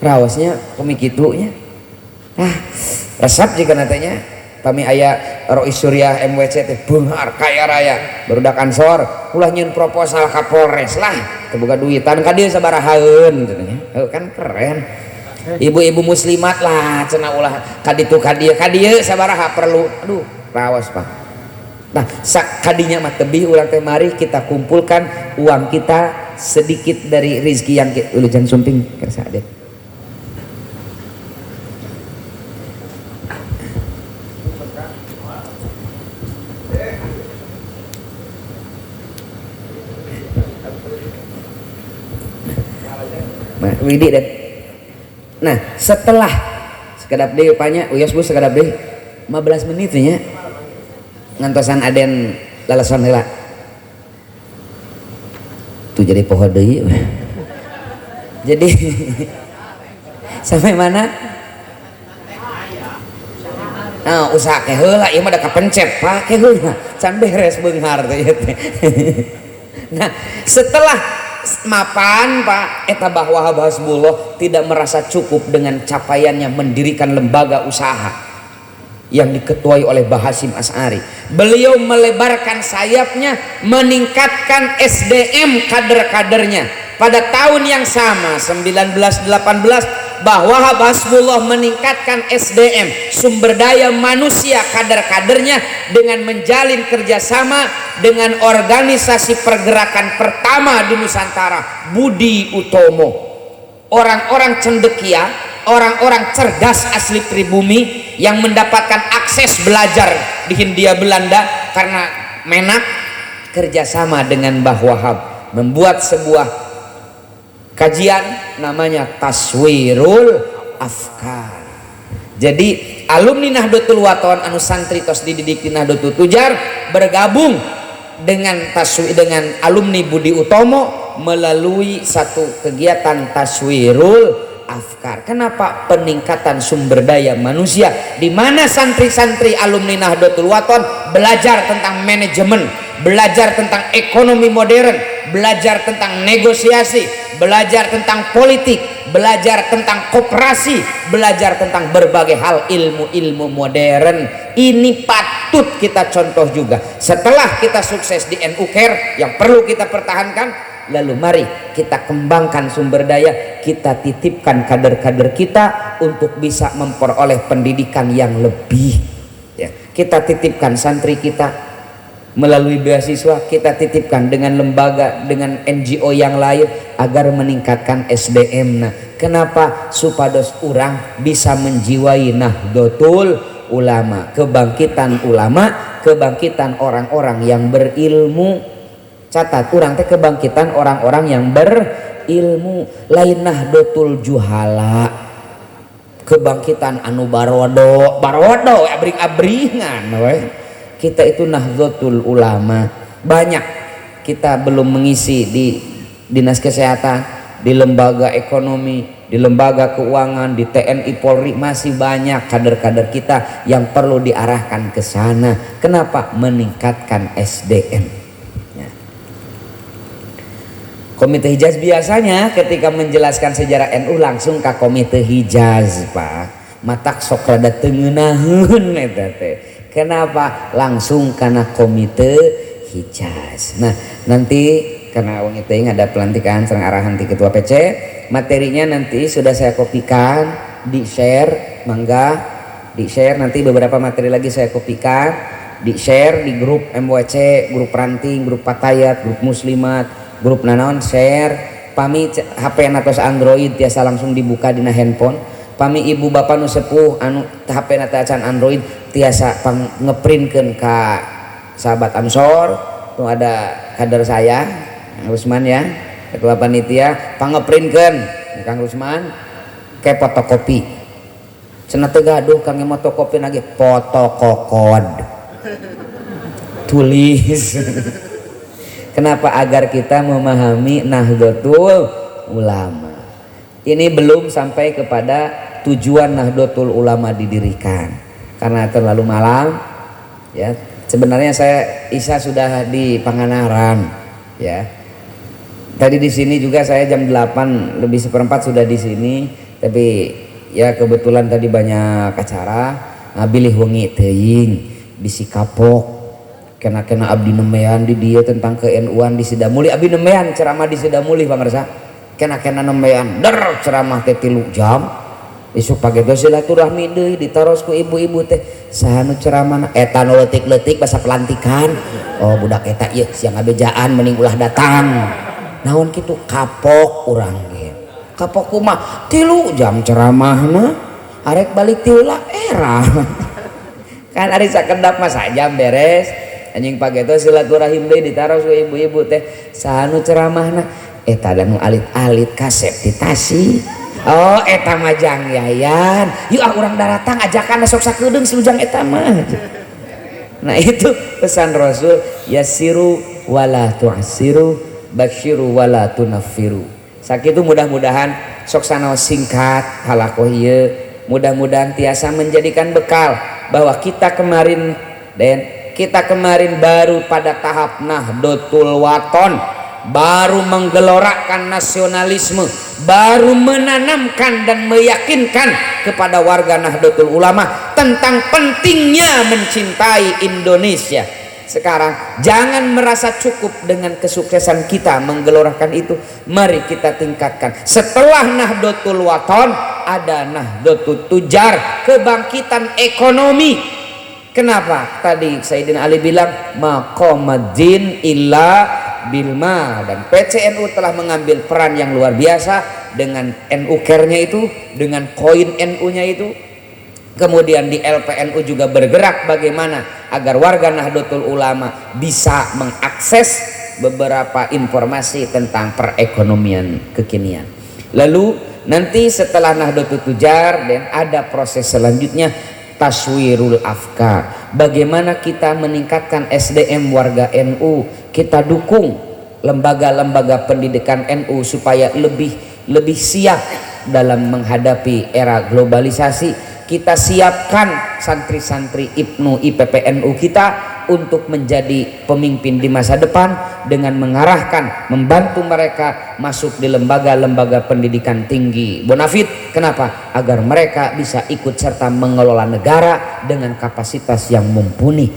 rawasnya pemikitunya resep juga nantinya pami ayah Rois Suryah MWC teh beunghar kaya raya barudak Ansor ulah nyieun proposal ka Polres lah kebuka duitan ka dieu sabarahaeun kan keren. Ibu-ibu muslimat lah cenah ulah kaditu kadieu sabaraha perlu aduh rawas Pak. Nah kadinya mah tebih urang teh mari kita kumpulkan uang kita sedikit dari rezeki yang kita ulujan sumping kersa deh. Widi dan nah setelah sekedap deh panya uyas bu sekedap deh 15 menit nya ngantosan aden lalasan heula tuh jadi pohon deui jadi sampai mana usaha ke heula ieu mah da kapencet Pak ke heula can beres beunghar teh nah setelah mapan Pak eta bahwa Hasbullah tidak merasa cukup dengan capaiannya mendirikan lembaga usaha yang diketuai oleh Mbah Hasyim Asy'ari. Beliau melebarkan sayapnya, meningkatkan SDM kader-kadernya. Pada tahun yang sama 1918 bahwa Hasbullah meningkatkan SDM sumber daya manusia kader-kadernya dengan menjalin kerjasama dengan organisasi pergerakan pertama di Nusantara, Budi Utomo. Orang-orang cendekia, orang-orang cerdas asli pribumi yang mendapatkan akses belajar di Hindia Belanda karena Menak kerjasama dengan Mbah Wahab membuat sebuah kajian namanya Taswirul Afkar. Jadi alumni Nahdlatul Wathon anu santri tos dididik di Nahdlatul Tujar bergabung dengan alumni Budi Utomo melalui satu kegiatan Taswirul Afkar. Kenapa? Peningkatan sumber daya manusia di mana santri-santri alumni Nahdlatul Wathon belajar tentang manajemen, belajar tentang ekonomi modern, belajar tentang negosiasi, belajar tentang politik, belajar tentang koperasi, belajar tentang berbagai hal ilmu-ilmu modern. Ini patut kita contoh juga. Setelah kita sukses di NU Care yang perlu kita pertahankan, lalu mari kita kembangkan sumber daya, kita titipkan kader-kader kita untuk bisa memperoleh pendidikan yang lebih. Ya, kita titipkan santri kita melalui beasiswa, kita titipkan dengan lembaga, dengan NGO yang lain agar meningkatkan SDM. Nah, kenapa? Supados urang bisa menjiwai Nahdlatul Ulama, kebangkitan ulama, kebangkitan orang-orang yang berilmu. Catat urang teh kebangkitan orang-orang yang berilmu, lain Nahdlatul Juhala, kebangkitan anu barodo abring-abringan we. Kita itu Nahdlatul Ulama. Banyak kita belum mengisi di dinas kesehatan, di lembaga ekonomi, di lembaga keuangan, di TNI Polri, masih banyak kader-kader kita yang perlu diarahkan ke sana. Kenapa? Meningkatkan SDM. Ya. Komite Hijaz biasanya ketika menjelaskan sejarah NU langsung ke Komite Hijaz Pak. Matak sok rada teuneunaheun eta teh. Kenapa? Langsung karena Komite Hijaz. Nah nanti karena wong itu ada pelantikan serang arahan di ketua PC, materinya nanti sudah saya kopikan, di share, mangga di share. Nanti beberapa materi lagi saya kopikan, di share di grup MWC, grup ranting, grup patayat, grup muslimat, grup nanaon, share. Pami HP atos Android biasa langsung dibuka dina handphone. Pami ibu bapak nu sepuh anu HP na acan Android tiasa ngeprintkeun ka sahabat Ansor. Tuh ada kader saya Usman ya, ketua panitia pangeprintkeun Kang Rusman ke fotokopi cenah teu gaduh kang fotokopi lagi fotokokod tulis. Kenapa? Agar kita memahami Nahdlatul Ulama. Ini belum sampai kepada tujuan Nahdlatul Ulama didirikan karena terlalu malam ya. Sebenarnya saya Isya sudah di Panganaran ya. Tadi di sini juga saya jam 8 lebih seperempat sudah di sini, tapi ya kebetulan tadi banyak acara. Bilih wengi teuing bisi kapok kena abdi nemean di dia tentang ke-NU-an di Sidamuli. Abdi nemean ceramah di Sidamuli Bang Resa. Kena nemean der ceramah teh 3 jam. Isuk pagi teh silaturahmi deui ditaros ku ibu-ibu teh saha nu ceramahna eta nu leutik-leutik basa pelantikan. Oh budak eta ieu siang abejaan mending ulah datang. Naon kitu kapok urang ge. Kapok kumaha 3 jam ceramahna arek balik ti heula era. Kan ari sakedap mah sajam beres. Anjing pagi teh silaturahim deui ditaros ku ibu-ibu teh saha nu ceramahna eta da nu alit-alit kaseptitasi. Oh eta majang yayan yuk urang daratang ajakan sok sakedeung si ujang eta mah. Nah itu pesan Rasul, yassiru wala tu'assiru basyiru wala tunaffiru. Sakitu mudah-mudahan sok sanaos singkat halakoh ieu mudah-mudahan tiasa menjadikan bekal bahwa kita kemarin baru pada tahap Nahdlatul Wathon, baru menggelorakan nasionalisme, baru menanamkan dan meyakinkan kepada warga Nahdlatul Ulama tentang pentingnya mencintai Indonesia. Sekarang jangan merasa cukup dengan kesuksesan kita menggelorakan itu, mari kita tingkatkan. Setelah Nahdlatul Wathon ada Nahdlatul Tujar, kebangkitan ekonomi. Kenapa? Tadi Sayyidina Ali bilang maqamad-din illa bilma, dan PCNU telah mengambil peran yang luar biasa dengan NU Care-nya itu, dengan koin NU-nya itu. Kemudian di LPNU juga bergerak bagaimana agar warga Nahdlatul Ulama bisa mengakses beberapa informasi tentang perekonomian kekinian. Lalu nanti setelah Nahdlatul Tujar dan ada proses selanjutnya taswirul afkar. Bagaimana kita meningkatkan SDM warga NU, kita dukung lembaga-lembaga pendidikan NU supaya lebih siap dalam menghadapi era globalisasi. Kita siapkan santri-santri IPNU IPPNU kita untuk menjadi pemimpin di masa depan dengan mengarahkan, membantu mereka masuk di lembaga-lembaga pendidikan tinggi bonafit. Kenapa? Agar mereka bisa ikut serta mengelola negara dengan kapasitas yang mumpuni.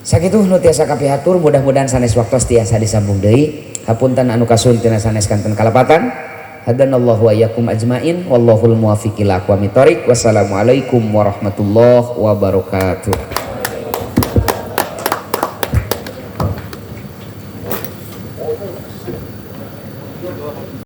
Sakitu nu tiasa kapihatur, mudah-mudahan sanes waktu tiasa disambung deui. Hapunten anu kasultina sanes kanten kalapatan. Hadanallahu wa iyyakum ajmain wallahul muwaffiq ila aqwamit thoriq. Wassalamualaikum warahmatullahi wabarakatuh.